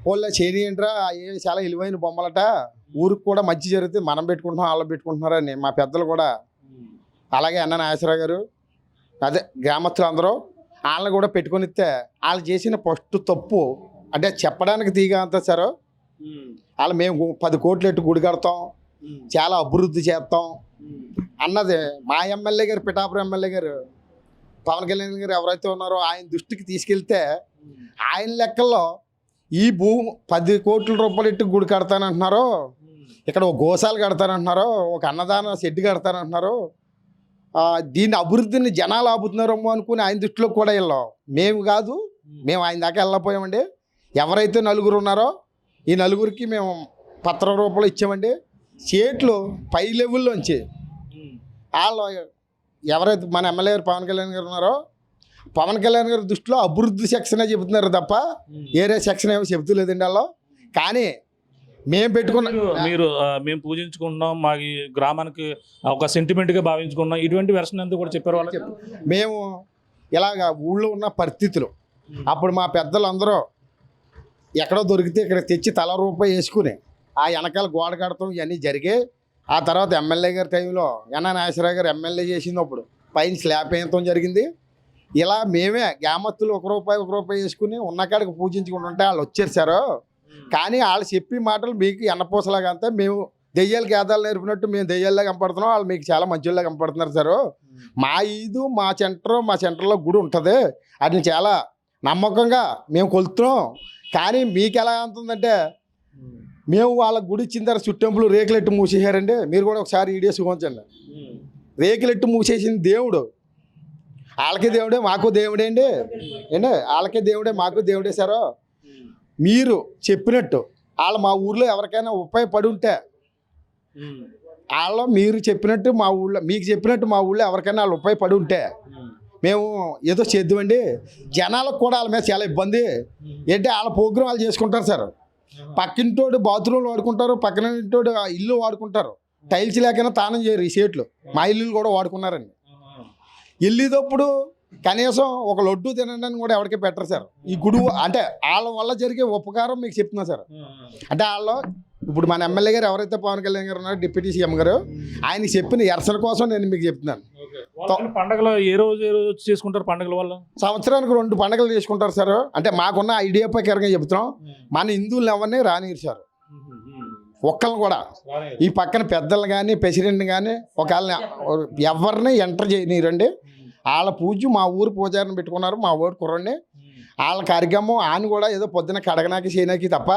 పోలే చేయని ఏంట్రా చాలా విలువైన బొమ్మలట, ఊరికి కూడా మంచి జరుగుతుంది, మనం పెట్టుకుంటున్నాం వాళ్ళు పెట్టుకుంటున్నారని మా పెద్దలు కూడా, అలాగే అన్న నాగేశ్వరరావు గారు, అదే గ్రామస్తులు అందరూ వాళ్ళని కూడా పెట్టుకొని ఇస్తే వాళ్ళు చేసిన ఫస్ట్ తప్పు అంటే చెప్పడానికి తీగ అంతా సార్. వాళ్ళు మేము 10 కోట్లు ఎట్టు గుడి కడతాం, చాలా అభివృద్ధి చేస్తాం అన్నది మా ఎమ్మెల్యే గారు, పిఠాపురం ఎమ్మెల్యే గారు పవన్ కళ్యాణ్ గారు ఎవరైతే ఉన్నారో ఆయన దృష్టికి తీసుకెళ్తే ఆయన లెక్కల్లో ఈ భూమి 10 కోట్ల రూపాయలు ఎట్టు గుడి కడతానంటున్నారు, ఇక్కడ ఒక గోశాల కడతానంటున్నారు, ఒక అన్నదాన షెడ్ కడతానంటున్నారు, దీన్ని అభివృద్ధిని జనాలు ఆపుతున్నారేమో అనుకుని ఆయన దృష్టిలో కూడా వెళ్ళాం. మేము కాదు, మేము ఆయన దాకా వెళ్ళకపోయామండి. ఎవరైతే నలుగురు ఉన్నారో ఈ నలుగురికి మేము పత్ర రూపాయలు ఇచ్చామండి. సీట్లు పై లెవెల్లోంచి వాళ్ళు ఎవరైతే మన ఎమ్మెల్యే గారు పవన్ కళ్యాణ్ గారు ఉన్నారో పవన్ కళ్యాణ్ గారి దృష్టిలో అభివృద్ధి సెక్షనే చెబుతున్నారు తప్ప ఏరే సెక్షన్ ఏమో చెబుతలేదండి వాళ్ళు. కానీ మేము పెట్టుకున్న మేము పూజించుకుంటున్నాం, మా ఈ గ్రామానికి ఒక సెంటిమెంట్గా భావించుకున్నాం, ఇటువంటి వెర్షన్ అంతా కూడా చెప్పారు వాళ్ళు. మేము ఇలాగ ఊళ్ళో ఉన్న పరిస్థితులు అప్పుడు మా పెద్దలు అందరూ ఎక్కడో దొరికితే ఇక్కడ తెచ్చి తల రూపాయి వేసుకుని ఆ వెనకాల గోడ కడతాం ఇవన్నీ జరిగాయి. ఆ తర్వాత ఎమ్మెల్యే గారి టైంలో ఎన్న నాగేశ్వరరావు గారు ఎమ్మెల్యే చేసినప్పుడు పైన స్లాబ్ వేయటం జరిగింది. ఇలా మేమే గ్రామస్తులు 1 రూపాయి వేసుకుని ఉన్నకాడికి పూజించుకుంటుంటే వాళ్ళు వచ్చేసారు. కానీ వాళ్ళు చెప్పి మాటలు మీకు ఎన్నపూసలాగా అంతా మేము దెయ్యాలకి గేదాలు నేర్పినట్టు మేము దెయ్యాల్లో కనపడుతున్నాం, వాళ్ళు మీకు చాలా మంచిగా కనపడుతున్నారు సార్. మా మా సెంటర్లో గుడి ఉంటుంది, అది చాలా నమ్మకంగా మేము కొలుతున్నాం. కానీ మీకు ఎలా ఉంటుందంటే మేము వాళ్ళ గుడి ఇచ్చిన తర్వాత చుట్టెంపులు రేకులెట్టు మూసేసారండి. మీరు కూడా ఒకసారి వీడియోస్ చూపించండి. రేకులెట్టు మూసేసిన దేవుడు వాళ్ళకి దేవుడే మాకు దేవుడే అండి. వాళ్ళకి దేవుడే మాకు దేవుడే సారు. మీరు చెప్పినట్టు వాళ్ళు మా ఊర్లో ఎవరికైనా ఉపయోగపడి ఉంటే వాళ్ళు మీరు చెప్పినట్టు మా ఊళ్ళో మీకు చెప్పినట్టు మా ఊళ్ళో ఎవరికైనా వాళ్ళు ఉపయోగపడి ఉంటే మేము ఏదో చేద్దామండి. జనాలకు కూడా వాళ్ళ మీద చాలా ఇబ్బంది ఏంటి, వాళ్ళ ప్రోగ్రాం వాళ్ళు చేసుకుంటారు సార్. పక్కింటోడు బాత్రూమ్లు వాడుకుంటారు, పక్కన ఇంటోడు ఇల్లు వాడుకుంటారు, టైల్స్ లేకైనా తానం చేయరు. ఈ సేట్లు మా ఇల్లు కూడా వాడుకున్నారండి. ఇల్లుదప్పుడు కనీసం ఒక లడ్డు తినడానికి కూడా ఎవరికి పెట్టరు సార్. ఈ గుడి అంటే వాళ్ళ వల్ల జరిగే ఉపకారం మీకు చెప్తున్నా సార్. అంటే వాళ్ళు ఇప్పుడు మన ఎమ్మెల్యే గారు ఎవరైతే పవన్ కళ్యాణ్ గారు ఉన్నారో డిప్యూటీ సీఎం గారు ఆయనకి చెప్పిన ఎరసల కోసం నేను మీకు చెప్తున్నాను. పండుగలు ఏ రోజు చేసుకుంటారు? పండుగల వల్ల సంవత్సరానికి 2 పండుగలు చేసుకుంటారు సార్. అంటే మాకున్న ఐడియా ప్రకారంగా చెప్తున్నాం. మన హిందువులు ఎవరిని రానిరు సార్, ఒక్కళ్ళని కూడా. ఈ పక్కన పెద్దలు కానీ ప్రెసిడెంట్ కానీ ఒకళ్ళని ఎవరిని ఎంటర్ చేయనీరండి. వాళ్ళ పూజ మా ఊరు పూజారిని పెట్టుకున్నారు, మా ఊరు కుర్రండి. వాళ్ళ కార్యక్రమం ఆయన కూడా ఏదో పొద్దున కడగనాకి చేయనాకి తప్ప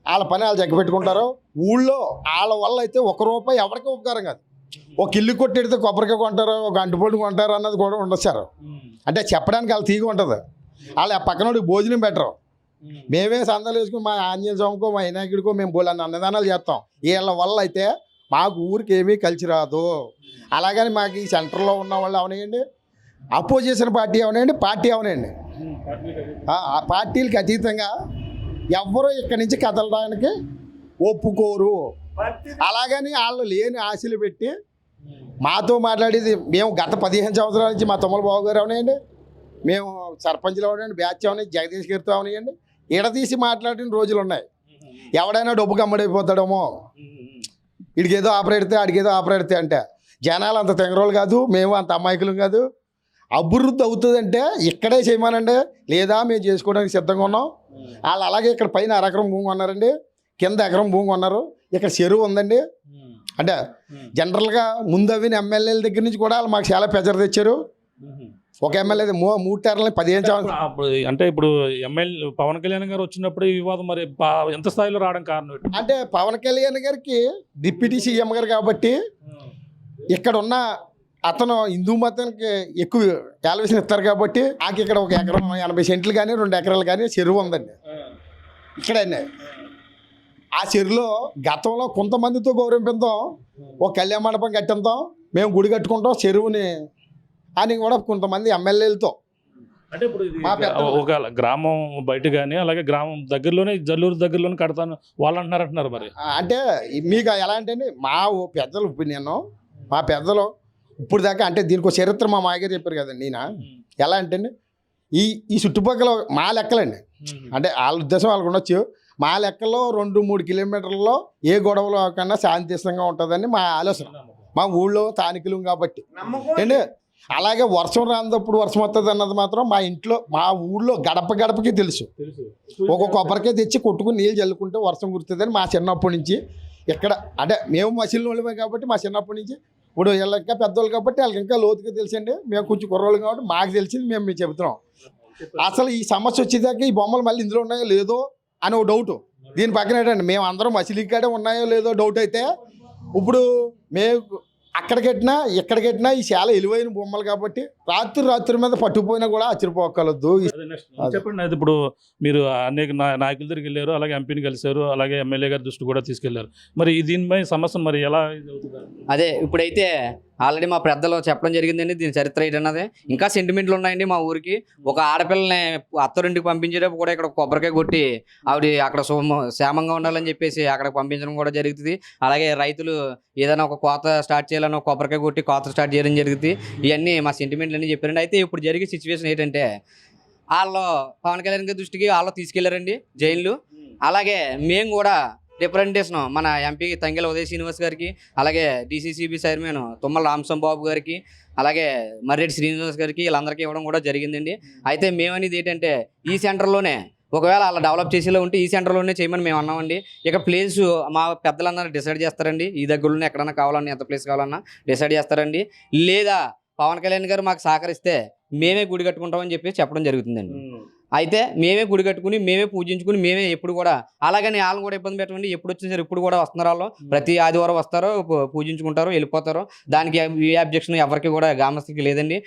వాళ్ళ పని వాళ్ళు జగ్గ పెట్టుకుంటారు. ఊళ్ళో వాళ్ళ వల్ల అయితే 1 రూపాయి ఎవరికి ఉపకారం కాదు. ఒక ఇల్లు కొట్టెడితే కొబ్బరికాయ కొంటారు, ఒక అంటుపొడి కొంటారు అన్నది కూడా ఉండదు సార్. అంటే చెప్పడానికి వాళ్ళు తీగ ఉంటుంది. వాళ్ళు ఆ పక్కనోడికి భోజనం పెట్టరు, మేమే సందాలు వేసుకుని మా ఆంజనేయ స్వామికో మా వినాయకుడికో మేము బోలన్న అన్నదానాలు చేస్తాం. వీళ్ళ వల్ల అయితే మాకు ఊరికి ఏమీ కలిసి రాదు. అలాగని మాకు ఈ సెంటర్లో ఉన్న వాళ్ళు అవనండి, అపోజిషన్ పార్టీ అవనండి, పార్టీ అవనండి, ఆ పార్టీలకు అతీతంగా ఎవ్వరూ ఇక్కడి నుంచి కదలడానికి ఒప్పుకోరు. అలాగని వాళ్ళు లేని ఆశలు పెట్టి మాతో మాట్లాడేది మేము గత 15 సంవత్సరాల నుంచి మా తమ్ముడు బాబు గారు అవనండి, మేము సర్పంచ్లు అవనండి, బ్యాచ్ అవనండి, జగదీష్ గారితో అవనండి, ఈడతీసి మాట్లాడిన రోజులు ఉన్నాయి. ఎవడైనా డబ్బు కమ్మడైపోతాడేమో, వీడికి ఏదో ఆపరేడితే ఆడికి ఏదో ఆపరేడితే అంటే జనాలు అంత తెంగరోళ్ళు కాదు, మేము అంత అమాయకులం కాదు. అభివృద్ధి అవుతుందంటే ఇక్కడే చేయమనండి, లేదా మేము చేసుకోవడానికి సిద్ధంగా ఉన్నాం. వాళ్ళు అలాగే ఇక్కడ పైన అరెకరం భూమి కొన్నారండి, కింద ఎకరం భూమి కొన్నారు. ఇక్కడ చెరువు ఉందండి. అంటే జనరల్గా ముందు అవిన ఎమ్మెల్యేల దగ్గర నుంచి కూడా వాళ్ళు మాకు చాలా ప్రెజర్ తెచ్చారు. ఒక ఎమ్మెల్యే 3 టర్మ్లు 15 సంవత్సరాలు. అంటే ఇప్పుడు ఎమ్మెల్యే పవన్ కళ్యాణ్ గారు వచ్చినప్పుడు ఈ వివాదం మరి ఎంత స్థాయిలో రావడం కారణం ఏంటి? అంటే పవన్ కళ్యాణ్ గారికి డిప్యూటీ సీఎం గారు కాబట్టి ఇక్కడ ఉన్న అతను హిందూ మతానికి ఎక్కువ వాల్యుయేషన్ ఇస్తారు కాబట్టి నాకు ఇక్కడ 1 ఎకరం 80 సెంట్లు కానీ 2 ఎకరాలు కానీ చెరువు ఉందండి ఇక్కడనే. ఆ చెరువులో గతంలో కొంతమందితో గౌరవింపుతాం, ఒక కళ్యాణ మండపం కట్టింతాం, మేము గుడి కట్టుకుంటాం చెరువుని అని కూడా కొంతమంది ఎమ్మెల్యేలతో. అంటే ఇప్పుడు ఒక గ్రామం బయట కానీ అలాగే గ్రామం దగ్గరలోనే జల్లూరు దగ్గరలోనే కడతాను వాళ్ళు అంటున్నారు మరి. అంటే మీకు ఎలా అంటే మా పెద్దలు ఒపీనియన్, మా పెద్దలు ఇప్పుడు దాకా అంటే దీనికి చరిత్ర మా మాయగారు చెప్పారు కదండి. ఈయన ఎలా అంటే ఈ చుట్టుపక్కల మా లెక్కలండి, అంటే వాళ్ళ ఉద్దేశం వాళ్ళకు ఉండొచ్చు, మా లెక్కలో 2-3 కిలోమీటర్లలో ఏ గొడవలో కన్నా శాంతియుతంగా ఉంటుందని మా ఆలోచన. మా ఊళ్ళో స్థానికులు కాబట్టి ఏంటి. అలాగే వర్షం రానప్పుడు వర్షం వస్తుంది అన్నది మాత్రం మా ఇంట్లో మా ఊళ్ళో గడప గడపకి తెలుసు. ఒక్కొక్క కొబ్బరికాయ తెచ్చి కొట్టుకుని నీళ్ళు చల్లుకుంటే వర్షం కురుతుందని మా చిన్నప్పటి నుంచి ఇక్కడ అంటే మేము మసిలిన వాళ్ళమే కాబట్టి మా చిన్నప్పటి నుంచి ఇప్పుడు వీళ్ళ ఇంకా పెద్దవాళ్ళు కాబట్టి వాళ్ళకి ఇంకా లోతుగా తెలుసండి. మేము కొంచెం కుర్రోళ్ళు కాబట్టి మాకు తెలిసింది మేము మీకు చెబుతున్నాం. అసలు ఈ సమస్య వచ్చేదాకా ఈ బొమ్మలు మళ్ళీ ఇందులో ఉన్నాయో లేదో అని ఒక డౌట్. దీని పక్కన ఏంటండి మేము అందరం మసిలికాడే ఉన్నాయో లేదో డౌట్ అయితే ఇప్పుడు మేము అక్కడికెట్టినా ఎక్కడికెట్టినా ఈ చాలా విలువైన బొమ్మలు కాబట్టి రాత్రి మీద పట్టుకుపోయినా కూడా ఆశ్చర్యపోగలదు. చెప్పండి, అది ఇప్పుడు మీరు అనేక నాయకుల దగ్గరికి వెళ్ళారు, అలాగే ఎంపీని కలిశారు, అలాగే ఎమ్మెల్యే గారి దృష్టి కూడా తీసుకెళ్లారు. మరి దీనిపై సమస్య మరి ఎలా అవుతుంది? అదే ఇప్పుడైతే ఆల్రెడీ మా పెద్దలు చెప్పడం జరిగిందండి. దీని చరిత్ర ఏంటన్నది ఇంకా సెంటిమెంట్లు ఉన్నాయండి. మా ఊరికి ఒక ఆడపిల్లని అత్తరింటికి పంపించేటప్పుడు కూడా ఇక్కడ కొబ్బరికాయ కొట్టి ఆవిడ అక్కడ క్షేమంగా ఉండాలని చెప్పేసి అక్కడికి పంపించడం కూడా జరుగుతుంది. అలాగే రైతులు ఏదైనా ఒక కోత స్టార్ట్ చేయాలని ఒక కొబ్బరికాయ కొట్టి కోత స్టార్ట్ చేయడం జరుగుతుంది. ఇవన్నీ మా సెంటిమెంట్లు అన్నీ చెప్పారండి. అయితే ఇప్పుడు జరిగే సిచ్యువేషన్ ఏంటంటే వాళ్ళు పవన్ కళ్యాణ్ గారి దృష్టికి వాళ్ళు తీసుకెళ్లారండి జైన్లు. అలాగే మేము కూడా రిప్రజెంటేషన్ మన ఎంపీ తంగెల ఉదయ శ్రీనివాస్ గారికి, అలాగే డీసీసీబీ చైర్మన్ తుమ్మల రామస్వామి బాబు గారికి, అలాగే మర్రెడ్డి శ్రీనివాస్ గారికి వీళ్ళందరికీ ఇవ్వడం కూడా జరిగిందండి. అయితే మేమనేది ఏంటంటే ఈ సెంటర్లోనే ఒకవేళ అలా డెవలప్ చేసేలా ఉంటే ఈ సెంటర్లోనే చేయమని మేము అన్నామండి. ఇక ప్లేస్ మా పెద్దలందరూ డిసైడ్ చేస్తారండి. ఈ దగ్గరలోనే ఎక్కడన్నా కావాలన్నా ఎంత ప్లేస్ కావాలన్నా డిసైడ్ చేస్తారండి. లేదా పవన్ కళ్యాణ్ గారు మాకు సహకరిస్తే మేమే గుడి కట్టుకుంటామని చెప్పి చెప్పడం జరుగుతుందండి. అయితే మేమే గుడి కట్టుకుని మేమే పూజించుకుని మేమే ఎప్పుడు కూడా అలాగని వాళ్ళని కూడా ఇబ్బంది పెట్టండి. ఎప్పుడు వచ్చినా సరే ఇప్పుడు కూడా వస్తున్నారు వాళ్ళు, ప్రతి ఆదివారం వస్తారు, పూజించుకుంటారు, వెళ్ళిపోతారు. దానికి ఈ అబ్జెక్షన్ ఎవరికి కూడా గ్రామస్తులకి లేదండి.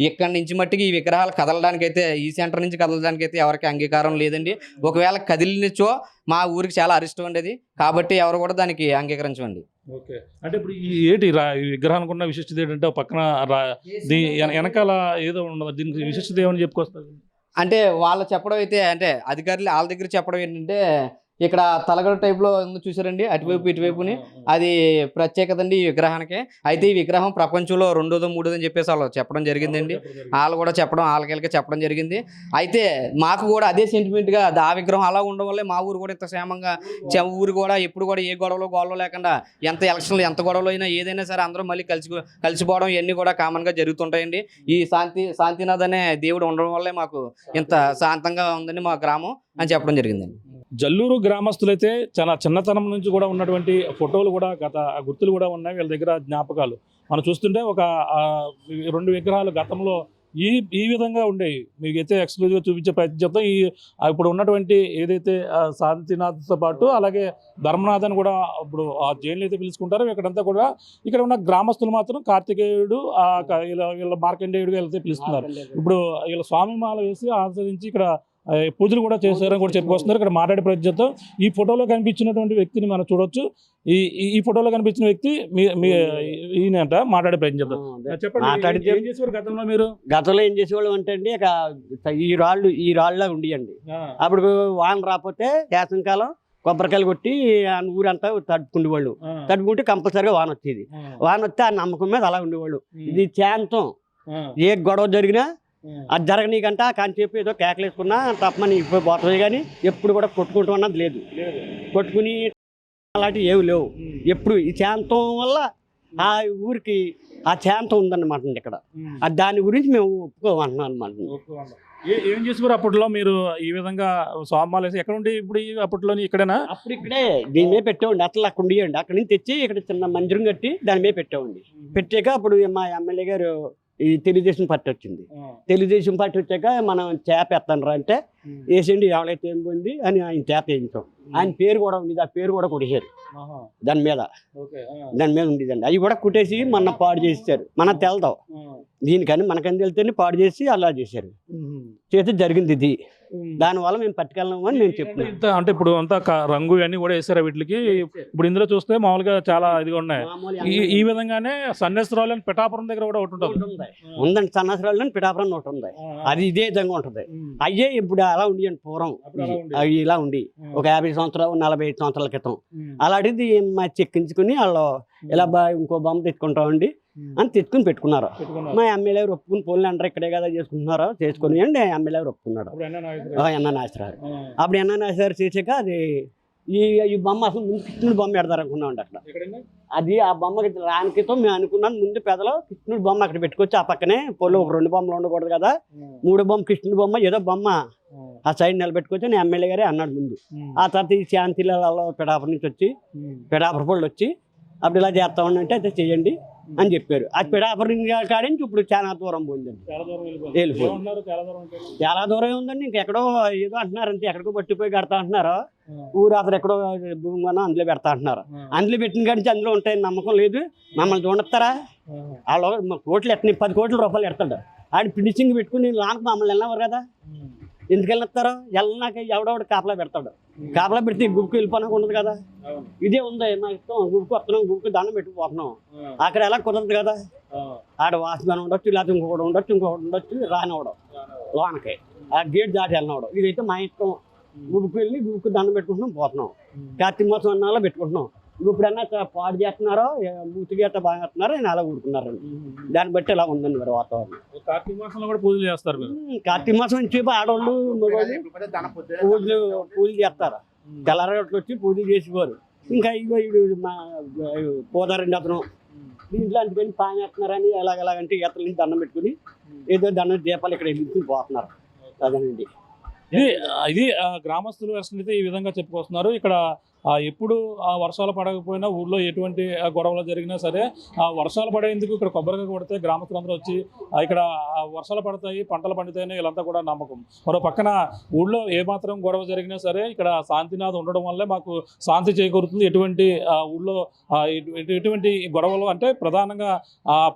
ఇక్కడి నుంచి మట్టికి ఈ విగ్రహాలు కదలడానికైతే ఈ సెంటర్ నుంచి కదలడానికైతే ఎవరికి అంగీకారం లేదండి. ఒకవేళ కదిలినచో మా ఊరికి చాలా అరిష్టం ఉండేది కాబట్టి ఎవరు కూడా దానికి అంగీకరించండి. ఓకే, అంటే ఇప్పుడు ఈ విగ్రహానికి ఉన్న విశిష్టత ఏంటంటే పక్కన వెనకాల ఏదో ఉండదు, దీనికి విశిష్టత ఏమని చెప్పుకొస్తారు? అంటే వాళ్ళు చెప్పడం అయితే అంటే అధికారులు వాళ్ళ దగ్గర చెప్పడం ఏంటంటే ఇక్కడ తలగడ టైప్లో చూసారండి అటువైపు ఇటువైపుని, అది ప్రత్యేకత అండి ఈ విగ్రహానికి. అయితే ఈ విగ్రహం ప్రపంచంలో 2వ 3వ అని చెప్పేసి వాళ్ళు చెప్పడం జరిగిందండి. వాళ్ళు కూడా చెప్పడం వాళ్ళకి చెప్పడం జరిగింది. అయితే మాకు కూడా అదే సెంటిమెంట్గా ఆ విగ్రహం అలా ఉండడం వల్లే మా ఊరు కూడా ఇంత క్షేమంగా ఊరు కూడా ఎప్పుడు కూడా ఏ గొడవలు లేకుండా ఎంత ఎలక్షన్లు ఎంత గొడవలు అయినా ఏదైనా సరే అందరూ మళ్ళీ కలిసిపోవడం ఇవన్నీ కూడా కామన్గా జరుగుతుంటాయండి. ఈ శాంతినాథ్ అనే దేవుడు ఉండడం వల్లే మాకు ఇంత శాంతంగా ఉందని మా గ్రామం అని చెప్పడం జరిగిందండి. జల్లూరు గ్రామస్తులైతే చాలా చిన్నతనం నుంచి కూడా ఉన్నటువంటి ఫోటోలు కూడా గుర్తులు కూడా ఉన్నాయి వీళ్ళ దగ్గర, జ్ఞాపకాలు మనం చూస్తుంటే ఒక 2 విగ్రహాలు గతంలో ఈ విధంగా ఉండేవి. మీకైతే ఎక్స్క్లూజివ్గా చూపించే ప్రయత్నం చేద్దాం. ఇప్పుడు ఉన్నటువంటి ఏదైతే శాంతినాథ్తో పాటు అలాగే ధర్మనాథ్ అని కూడా ఇప్పుడు ఆ జైన్లు అయితే పిలుచుకుంటారో ఇక్కడంతా కూడా ఇక్కడ ఉన్న గ్రామస్తులు మాత్రం కార్తికేయుడు వీళ్ళ మార్కండేయుడుగా వెళ్తే పిలుస్తున్నారు. ఇప్పుడు వీళ్ళ స్వామి మాల వేసి ఆచరించి ఇక్కడ పూజలు కూడా చేశారని కూడా చెప్పుకొస్తున్నారు. ఇక్కడ మాట్లాడే ప్రయత్నంతో ఈ ఫోటోలో కనిపించినటువంటి వ్యక్తిని మనం చూడొచ్చు. ఈ ఫోటోలో కనిపించిన వ్యక్తి ఈయనంట. మాట్లాడే ప్రయత్నం చేద్దాం. చెప్పండి, ఏం చేసేవారు గతంలో మీరు? గతంలో ఏం చేసేవాళ్ళు అంటే అండి, ఇక ఈ రాళ్ళ ఉండియండి. అప్పుడు వాన రాకపోతే వేసవికాలం కొబ్బరికాయలు కొట్టి ఆ ఊరంతా తడుపుకుండేవాళ్ళు. తడుపుకుంటే కంపల్సరీగా వాన వచ్చేది. వాన వస్తే ఆ నమ్మకం మీద అలా ఉండేవాళ్ళు. ఇది శాంతం. ఏ గొడవ జరిగినా అది జరగనీకంట కాంచేపు ఏదో కేకలేసుకున్నా తప్పమని ఇప్పుడు పోతుంది, కానీ ఎప్పుడు కూడా కొట్టుకుంటూ అన్నది లేదు. కొట్టుకుని అలాంటివి ఏమి లేవు. ఎప్పుడు ఈ శాంతం వల్ల ఆ ఊరికి ఆ శాంతం ఉందన్నమాట ఇక్కడ. దాని గురించి మేము ఒప్పుకోమంటున్నాం అనమాట. ఏం చేసేవారు అప్పట్లో మీరు ఈ విధంగా సోమాలు వేసి? ఎక్కడ ఉండి ఇప్పుడు అప్పట్లో ఇక్కడేనా? అప్పుడు ఇక్కడే దీని మీద పెట్టేవండి. అట్లా అక్కడ ఉండేయండి. అక్కడి నుంచి తెచ్చి ఇక్కడ చిన్న మందిరం కట్టి దాని మీద పెట్టేవండి. పెట్టాక అప్పుడు మా ఎమ్మెల్యే గారు ఈ తెలుగుదేశం పార్టీ వచ్చింది. తెలుగుదేశం పార్టీ వచ్చాక మనం చేప ఎత్తాను అంటే వేసేయండి, ఎవరైతే ఏం పోయింది అని ఆయన చేప వేయించాం. ఆయన పేరు కూడా ఉండేది. ఆ పేరు కూడా కొట్టేశారు దాని మీద ఉండేదండి. అవి కూడా కుట్టేసి మన పాడు చేసేసారు. మన తెలదాం దీనికని మనకని వెళ్తేనే పాడు చేసి అలా చేశారు. చేతి జరిగింది ఇది. దానివల్ల మేము పట్టుకెళ్ళాము అని మేము చెప్తున్నాం. అంటే ఇప్పుడు అంతా రంగు అన్ని కూడా వేసారు వీటికి. ఇప్పుడు ఇందులో చూస్తే మామూలుగా చాలా ఇదిగా ఉన్నాయి. ఈ విధంగానే సన్నేశ్వరాలు అని పిఠాపురం దగ్గర కూడా ఒకటి ఉంటుంది. ఉందండి, సన్నేశ్వరాలు అని పిఠాపురం ఒకటి ఉంది. అది ఇదే విధంగా ఉంటుంది. అయ్యే ఇప్పుడు అలా ఉండియండి. పూర్వం అవి ఇలా ఉండి ఒక 50 సంవత్సరాలు 45 సంవత్సరాల క్రితం అలాంటిది చెక్కించుకుని వాళ్ళు ఇలా ఇంకో బొమ్మ తెచ్చుకుంటామండి అని తెచ్చుకుని పెట్టుకున్నారు. మా ఎమ్మెల్యే గారు ఒప్పుకుని పోలీలు అంటారు ఇక్కడే కదా చేసుకుంటున్నారో చేసుకుని అండి ఎమ్మెల్యే గారు ఒప్పుకున్నాడు. ఎన్న నాగేశ్వరరావు అప్పుడు ఎన్న నాగేశ్వరరావు చేసాక అది ఈ బొమ్మ అసలు ముందు కృష్ణుడి బొమ్మ పెడతారు అనుకున్నామండి అక్కడ. అది ఆ బొమ్మకి రానికితో మేము అనుకున్నాం. ముందు పెదలో కృష్ణుడి బొమ్మ అక్కడ పెట్టుకొచ్చి ఆ పక్కనే పొలం ఒక 2 బొమ్మలు ఉండకూడదు కదా, 3 బొమ్మ కృష్ణుడి బొమ్మ ఏదో బొమ్మ ఆ సైడ్ నిలబెట్టుకొచ్చి నేను ఎమ్మెల్యే గారే అన్నాడు ముందు. ఆ తర్వాత ఈ శాంతిలలో పిఠాపురం నుంచి వచ్చి పిఠాపురం వాళ్ళు వచ్చి అప్పుడు ఇలా చేస్తా ఉండంటే అయితే చెయ్యండి అని చెప్పారు. అది పిఠాపురం కాడి నుంచి ఇప్పుడు చాలా దూరం పోయిందండి. వెళ్ళిపోయింది. చాలా దూరం ఉందండి. ఇంకెక్కడో ఏదో అంటున్నారు అంతే. ఎక్కడికో పట్టిపోయి కడతా అంటున్నారు. ఊరు అతను ఎక్కడో భూమి కొన్నా అందులో పెడతా అంటున్నారు. అందులో పెట్టిన కాడి నుంచి అందులో ఉంటాయని నమ్మకం లేదు. మమ్మల్ని చూడతారా? వాళ్ళు కోట్లు ఎట్టని 10 కోట్ల రూపాయలు ఎడతాడు. ఆడి ఫినిషింగ్ పెట్టుకుని లాంటి మమ్మల్ని వెళ్ళినవారు కదా. ఎందుకు వెళ్ళిస్తారో వెళ్ళినాక ఎవడోడు కాపలా పెడతాడు. కాపలా పెడితే గుడికి వెళ్ళిపోయినాక ఉండదు కదా. ఇదే ఉంది నా ఇష్టం. గుడికి వస్తున్నాం, గుడికి దండం పెట్టుకుపోతున్నాం. అక్కడ ఎలా కుదరదు కదా. ఆడ వాచ్మెన్ ఉండొచ్చు, లేకపోతే ఇంకొకటి ఉండొచ్చు రానివ్వడం లోనకి. ఆ గేట్ దాటి వెళ్ళినవడం. ఇదైతే మా ఇష్టం. గుడికి వెళ్ళి గుడికి దండం పెట్టుకుంటున్నాం, పోతున్నాం. కార్తీక మాసం అన్నాలో పెట్టుకుంటున్నాం. ఇప్పుడన్నా పాడు చేస్తున్నారో మూతికి అట్లా బాగా వేస్తున్నారో ఆయన అలా ఊరుకున్నారండి. దాన్ని బట్టి ఇలా ఉందండి మరి వాతావరణం. కార్తీక మాసంలో కూడా పూజలు చేస్తారు. కార్తీక మాసం నుంచి ఆడవాళ్ళు పూజలు చేస్తారు. తెల్లారట్లు వచ్చి పూజలు చేసేవారు. ఇంకా ఇగో మా పోదారండి అతను దీంట్లో అందుకని పాన్ వేస్తున్నారని ఎలాగంటే ఈతల నుంచి దండం పెట్టుకుని ఏదో దండం దీపాలు ఇక్కడ ఎదుర్కొని పోతున్నారు. అదేనండి. ఇది గ్రామస్తుల వెర్షన్ అయితే ఈ విధంగా చెప్పుకొస్తున్నారు. ఇక్కడ ఎప్పుడు ఆ వర్షాలు పడకపోయినా ఊళ్ళో ఎటువంటి గొడవలు జరిగినా సరే ఆ వర్షాలు పడేందుకు ఇక్కడ కొబ్బరికాయ కొడితే గ్రామస్తులందరూ వచ్చి ఇక్కడ వర్షాలు పడతాయి, పంటలు పండుతాయని వీళ్ళంతా కూడా నమ్మకం. మరో పక్కన ఊళ్ళో ఏమాత్రం గొడవ జరిగినా సరే ఇక్కడ శాంతినాథ్ ఉండడం వల్లే మాకు శాంతి చేకూరుతుంది. ఎటువంటి ఊళ్ళో ఎటువంటి గొడవలు అంటే ప్రధానంగా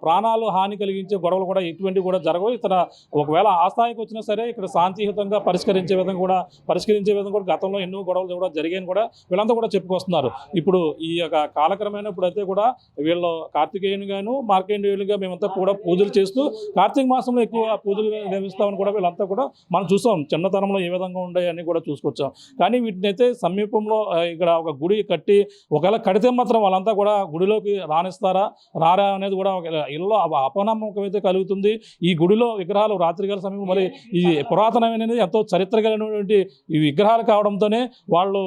ప్రాణాలు హాని కలిగించే గొడవలు కూడా ఎటువంటి కూడా జరగవు. ఇతర ఒకవేళ ఆ స్థాయికి వచ్చినా సరే ఇక్కడ శాంతియుతంగా పరిష్కరించే విధంగా కూడా గతంలో ఎన్నో గొడవలు కూడా జరిగాయని కూడా వీళ్ళంతా కూడా చెప్పుకొస్తున్నారు. ఇప్పుడు ఈ యొక్క కాలక్రమేణా ఇప్పుడైతే కూడా వీళ్ళు కార్తికేయునిగాను మార్కండేయులుగా మేమంతా కూడా పూజలు చేస్తూ కార్తీక మాసంలో ఎక్కువ పూజలు నిర్వహిస్తామని కూడా వీళ్ళంతా కూడా మనం చూసాం. చిన్నతనంలో ఏ విధంగా ఉన్నాయని కూడా చూసుకొచ్చాం. కానీ వీటిని అయితే సమీపంలో ఇక్కడ ఒక గుడి కట్టి ఒకవేళ కడితే మాత్రం వాళ్ళంతా కూడా గుడిలోకి రారా అనేది కూడా ఇళ్ళలో అపనమ్మకం అయితే కలుగుతుంది. ఈ గుడిలో విగ్రహాలు రాత్రికాల సమయం మరి ఈ పురాతనమైనది ఎంతో చరిత్ర కలిగినటువంటి ఈ విగ్రహాలు కావడంతోనే వాళ్ళు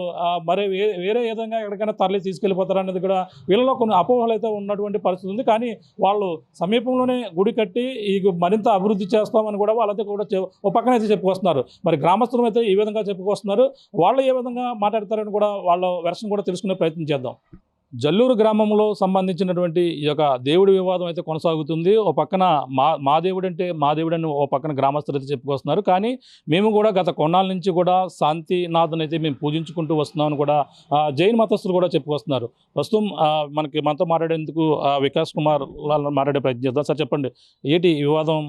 మరి వేరే విధంగా ఎక్కడికైనా తరలి తీసుకెళ్ళిపోతారనేది కూడా వీళ్ళలో కొన్ని అపోహలు అయితే ఉన్నటువంటి పరిస్థితి ఉంది. కానీ వాళ్ళు సమీపంలోనే గుడి కట్టి ఈ మరింత అభివృద్ధి చేస్తామని కూడా వాళ్ళైతే కూడా ఒక పక్కన అయితే చెప్పుకొస్తున్నారు. మరి గ్రామస్తులు అయితే ఈ విధంగా చెప్పుకొస్తున్నారు. వాళ్ళు ఏ విధంగా మాట్లాడతారని కూడా వాళ్ళ వెర్షన్ కూడా తెలుసుకునే ప్రయత్నం చేద్దాం. జల్లూరు గ్రామంలో సంబంధించినటువంటి ఈ యొక్క దేవుడి వివాదం అయితే కొనసాగుతుంది. ఓ పక్కన మా దేవుడు అంటే మా దేవుడు అని ఓ పక్కన గ్రామస్తులు అయితే చెప్పుకొస్తున్నారు. కానీ మేము కూడా గత కొన్నాళ్ళ నుంచి కూడా శాంతినాథన్ అయితే మేము పూజించుకుంటూ వస్తున్నామని కూడా జైన్ మతస్థులు కూడా చెప్పుకొస్తున్నారు. ప్రస్తుతం మనతో మాట్లాడేందుకు వికాస్ కుమార్ మాట్లాడే ప్రయత్నం చేద్దాం. సార్ చెప్పండి, ఏంటి ఈ వివాదం?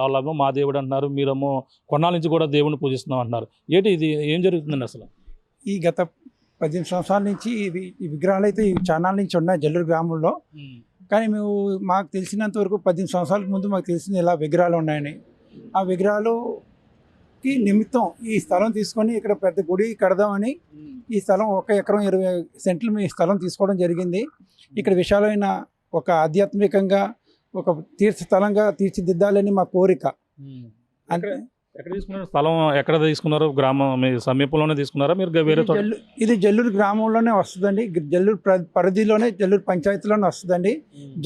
వాళ్ళేమో మా దేవుడు అంటున్నారు, మీరేమో కొన్నాళ్ళ నుంచి కూడా దేవుడిని పూజిస్తున్నాం అంటున్నారు. ఏంటి ఇది, ఏం జరుగుతుందండి అసలు? ఈ గత 18 సంవత్సరాల నుంచి ఈ విగ్రహాలు అయితే ఈ చానాల నుంచి ఉన్నాయి జల్లూరు గ్రామంలో. కానీ మాకు తెలిసినంత వరకు 18 సంవత్సరాల ముందు మాకు తెలిసింది ఇలా విగ్రహాలు ఉన్నాయని. ఆ విగ్రహాలుకి నిమిత్తం ఈ స్థలం తీసుకొని ఇక్కడ పెద్ద గుడి కడదామని ఈ స్థలం 1 ఎకరం 20 సెంట్లు మీ స్థలం తీసుకోవడం జరిగింది. ఇక్కడ విశాలమైన ఒక ఆధ్యాత్మికంగా ఒక తీర్థస్థలంగా తీర్చిదిద్దాలని మా కోరిక. అంటే ఎక్కడ తీసుకున్నారు స్థలం? ఎక్కడ తీసుకున్నారు? గ్రామం మీ సమీపంలోనే తీసుకున్నారా మీరు వేరే చోట? ఇది జల్లూరు గ్రామంలోనే వస్తుందండి. జల్లూరు పరిధిలోనే జల్లూరు పంచాయతీలోనే వస్తుందండి.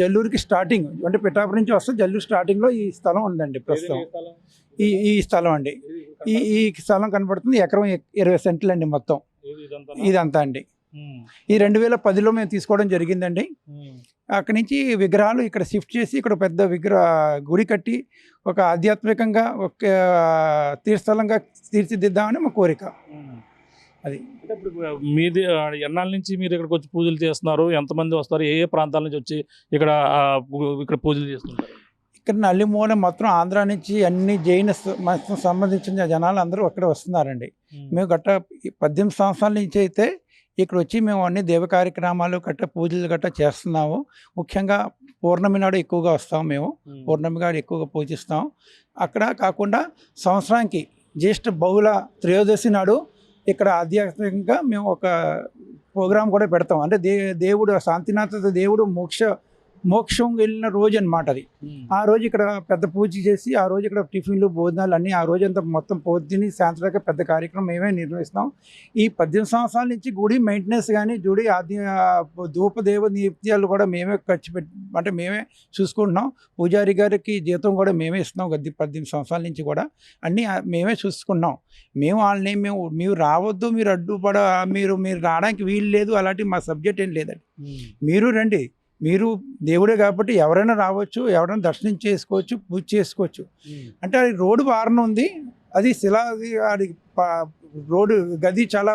జల్లూరుకి స్టార్టింగ్ అంటే పిఠాపురం నుంచి వస్తే జల్లూరు స్టార్టింగ్లో ఈ స్థలం ఉందండి. ప్రస్తుతం ఈ స్థలం అండి, ఈ స్థలం కనబడుతుంది. ఎకరం 20 సెంట్లు అండి మొత్తం ఇదంతా అండి. ఈ 2010లో మేము తీసుకోవడం జరిగిందండి. అక్కడి నుంచి విగ్రహాలు ఇక్కడ షిఫ్ట్ చేసి ఇక్కడ పెద్ద గుడి కట్టి ఒక ఆధ్యాత్మికంగా ఒక తీర్థస్థలంగా తీర్చిదిద్దామని మా కోరిక. అది అంటే ఇప్పుడు మీది ఎన్నాళ్ళ నుంచి మీరు ఇక్కడికి వచ్చి పూజలు చేస్తున్నారు? ఎంతమంది వస్తారు? ఏ ఏ ప్రాంతాల నుంచి వచ్చి ఇక్కడ పూజలు చేస్తుంటారు? ఇక్కడ నల్లిమూల మొత్తం ఆంధ్ర నుంచి అన్ని జైన సంబంధించిన జనాలు అందరూ అక్కడ వస్తున్నారండి. మేము గట్ట 18 సంవత్సరాల నుంచి అయితే ఇక్కడ వచ్చి మేము అన్ని దేవ కార్యక్రమాలు పూజలు చేస్తున్నాము. ముఖ్యంగా పౌర్ణమి నాడు ఎక్కువగా వస్తాం. మేము పౌర్ణమి నాడు ఎక్కువగా పూజిస్తాం. అక్కడ కాకుండా సంవత్సరానికి జ్యేష్ఠ బహుళ త్రయోదశి నాడు ఇక్కడ ఆధ్యాత్మికంగా మేము ఒక ప్రోగ్రాం కూడా పెడతాం. అంటే దేవుడు శాంతినాథ దేవుడు మోక్షం వెళ్ళిన రోజు అన్నమాట అది. ఆ రోజు ఇక్కడ పెద్ద పూజ చేసి ఆ రోజు ఇక్కడ టిఫిన్లు భోజనాలు అన్నీ ఆ రోజు అంతా మొత్తం పొద్దుని సాయంత్రం పెద్ద కార్యక్రమం మేమే నిర్వహిస్తాం. ఈ 18 సంవత్సరాల నుంచి గుడి మెయింటెనెన్స్ కానీ గుడి ధూపదేవ నిత్యాలు కూడా మేమే ఖర్చు అంటే మేమే చూసుకుంటున్నాం. పూజారి గారికి జీతం కూడా మేమే ఇస్తున్నాం. 18 సంవత్సరాల నుంచి కూడా అన్నీ మేమే చూసుకున్నాం. మేము వాళ్ళని మీరు రావద్దు, మీరు అడ్డుపడ మీరు రావడానికి వీలు లేదు, అలాంటి మా సబ్జెక్ట్ ఏం లేదండి. మీరు రండి, మీరు దేవుడే కాబట్టి ఎవరైనా రావచ్చు, ఎవరైనా దర్శనం చేసుకోవచ్చు, పూజ చేసుకోవచ్చు. అంటే అది రోడ్డు వారణ ఉంది, అది అది రోడ్డు గది చాలా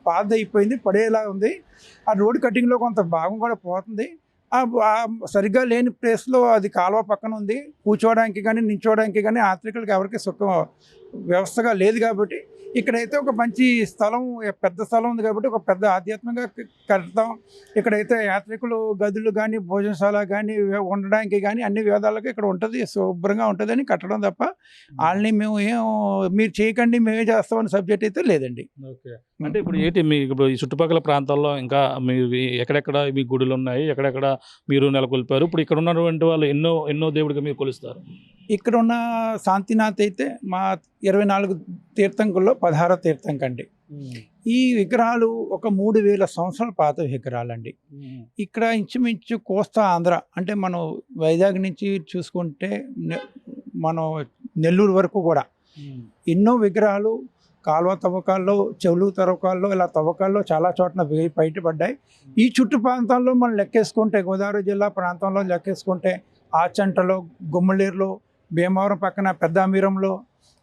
పాత అయిపోయింది, పడేలా ఉంది. ఆ రోడ్డు కటింగ్లో కొంత భాగం కూడా పోతుంది. సరిగ్గా లేని ప్లేస్లో అది కాలువ పక్కన ఉంది. కూర్చోవడానికి కానీ నించోవడానికి కానీ యాత్రికులకి ఎవరికి వ్యవస్థగా లేదు. కాబట్టి ఇక్కడైతే ఒక మంచి స్థలం, పెద్ద స్థలం ఉంది కాబట్టి ఒక పెద్ద ఆధ్యాత్మికంగా కడతాం. ఇక్కడైతే యాత్రికులు గదులు కానీ భోజనశాల కానీ ఉండడానికి కానీ అన్ని విధాలుగా ఇక్కడ ఉంటుంది, శుభ్రంగా ఉంటుందని కట్టడం తప్ప వాళ్ళని మీరు చేయకండి మేమే చేస్తామని సబ్జెక్ట్ అయితే లేదండి. ఓకే, అంటే ఇప్పుడు ఇప్పుడు ఈ చుట్టుపక్కల ప్రాంతాల్లో ఇంకా మీరు ఎక్కడెక్కడ మీ గుడులు ఉన్నాయి, ఎక్కడెక్కడ మీరు నెలకొల్పారు? ఇప్పుడు ఇక్కడ ఉన్నటువంటి వాళ్ళు ఎన్నో దేవుడిగా మీరు కొలుస్తారు? ఇక్కడ ఉన్న శాంతినాథ్ అయితే మా 24 తీర్థంకుల్లో 16వ తీర్థంక అండి. ఈ విగ్రహాలు ఒక 3000 సంవత్సరాల పాత విగ్రహాలండి. ఇక్కడ ఇంచుమించు కోస్తా ఆంధ్ర అంటే మనం వైజాగ్ నుంచి చూసుకుంటే మనం నెల్లూరు వరకు కూడా ఎన్నో విగ్రహాలు కాలువ తవ్వకాల్లో, చెవులు తవ్వకాల్లో, ఇలా తవ్వకాల్లో చాలా చోట్ల బయటపడ్డాయి. ఈ చుట్టు ప్రాంతాల్లో మనం లెక్కేసుకుంటే గోదావరి జిల్లా ప్రాంతంలో లెక్కేసుకుంటే ఆచంటలో, గుమ్మలేరులో, భీమవరం పక్కన పెద్దామీరంలో,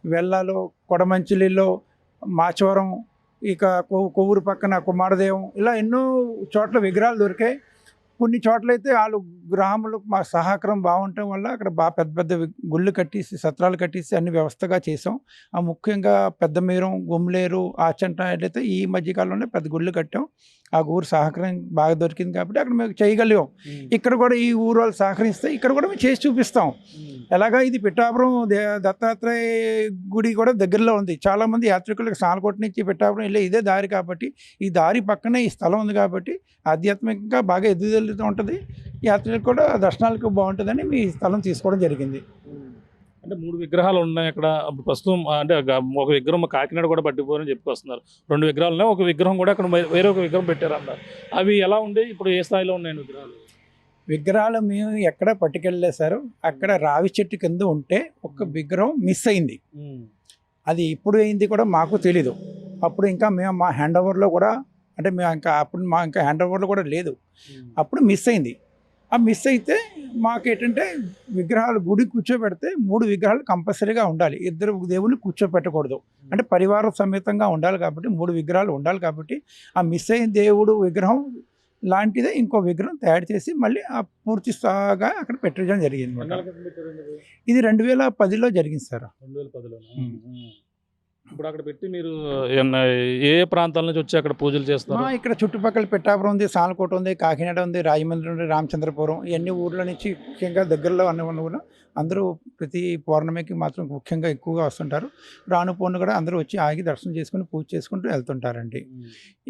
వెల్లాలో, కొడమంచిలిలో, మాచవరం, ఇక కొవ్వూరు పక్కన కుమారదేవం, ఇలా ఎన్నో చోట్ల విగ్రహాలు దొరికాయి. కొన్ని చోట్లయితే వాళ్ళు గ్రాములు మా సహకారం బాగుండటం వల్ల అక్కడ బాగా పెద్ద పెద్ద గుళ్ళు కట్టేసి సత్రాలు కట్టేసి అన్ని వ్యవస్థగా చేసాం. ముఖ్యంగా పెద్దమీరం, గుమ్లేరు, ఆచంట అయితే ఈ మధ్యకాలంలో పెద్ద గుళ్ళు కట్టాం. ఆ ఊరు సహకారం బాగా దొరికింది కాబట్టి అక్కడ మేము చేయగలిగాం. ఇక్కడ కూడా ఈ ఊరు వాళ్ళు సహకరిస్తే ఇక్కడ కూడా మేము చేసి చూపిస్తాం. ఎలాగా ఇది పిఠాపురం దత్తాత్రేయ గుడి కూడా దగ్గరలో ఉంది. చాలామంది యాత్రికులకు సాలకోట నుంచి పిఠాపురం వెళ్ళే ఇదే దారి కాబట్టి ఈ దారి పక్కనే ఈ స్థలం ఉంది కాబట్టి ఆధ్యాత్మికంగా బాగా ఎదుగుదలుతూ ఉంటుంది. యాత్రికులకు కూడా దర్శనాలకు బాగుంటుందని మీ స్థలం తీసుకోవడం జరిగింది. అంటే 3 విగ్రహాలు ఉన్నాయి అక్కడ ప్రస్తుతం. అంటే ఒక విగ్రహం కాకినాడ కూడా పట్టిపోరని చెప్పుకొస్తున్నారు. 2 విగ్రహాలు ఉన్నాయి, ఒక విగ్రహం కూడా అక్కడ వేరే ఒక విగ్రహం పెట్టారన్నారు. అవి ఎలా ఉంది, ఇప్పుడు ఏ స్థాయిలో ఉన్నాయండి విగ్రహాలు? మేము ఎక్కడ పట్టుకెళ్ళలేదు సార్. అక్కడ రావి చెట్టు కింద ఉంటే ఒక విగ్రహం మిస్ అయింది. అది ఇప్పుడు అయింది కూడా మాకు తెలీదు. అప్పుడు ఇంకా మేము మా హ్యాండ్ ఓవర్లో కూడా అంటే మేము ఇంకా అప్పుడు మా ఇంకా హ్యాండ్ ఓవర్లో కూడా లేదు. అప్పుడు మిస్ అయింది. ఆ మిస్ అయితే మాకు ఏంటంటే విగ్రహాలు గుడి కూర్చోబెడితే 3 విగ్రహాలు కంపల్సరీగా ఉండాలి. 2 దేవుళ్ళు కూర్చోబెట్టకూడదు. అంటే పరివార సమేతంగా ఉండాలి కాబట్టి 3 విగ్రహాలు ఉండాలి కాబట్టి ఆ మిస్ అయిన దేవుడు విగ్రహం లాంటిదే ఇంకో విగ్రహం తయారు చేసి మళ్ళీ ఆ పూర్తి స్థాయిగా అక్కడ పెట్టడం జరిగింది అన్నమాట. ఇది 2010లో జరిగింది సార్. 2010లో. ఇప్పుడు అక్కడ పెట్టి మీరు ఏ ప్రాంతాల నుంచి వచ్చి అక్కడ పూజలు చేస్తారు? ఇక్కడ చుట్టుపక్కల పిఠాపురం ఉంది, సాలకోట ఉంది, కాకినాడ ఉంది, రాజమండ్రి ఉంది, రామచంద్రపురం, ఇవన్నీ ఊర్ల నుంచి ముఖ్యంగా దగ్గరలో ఉన్న కూడా అందరూ ప్రతి పౌర్ణమికి మాత్రం ముఖ్యంగా ఎక్కువగా వస్తుంటారు. రాను పోను కూడా అందరూ వచ్చి ఆగి దర్శనం చేసుకుని పూజ చేసుకుంటూ వెళ్తుంటారండి.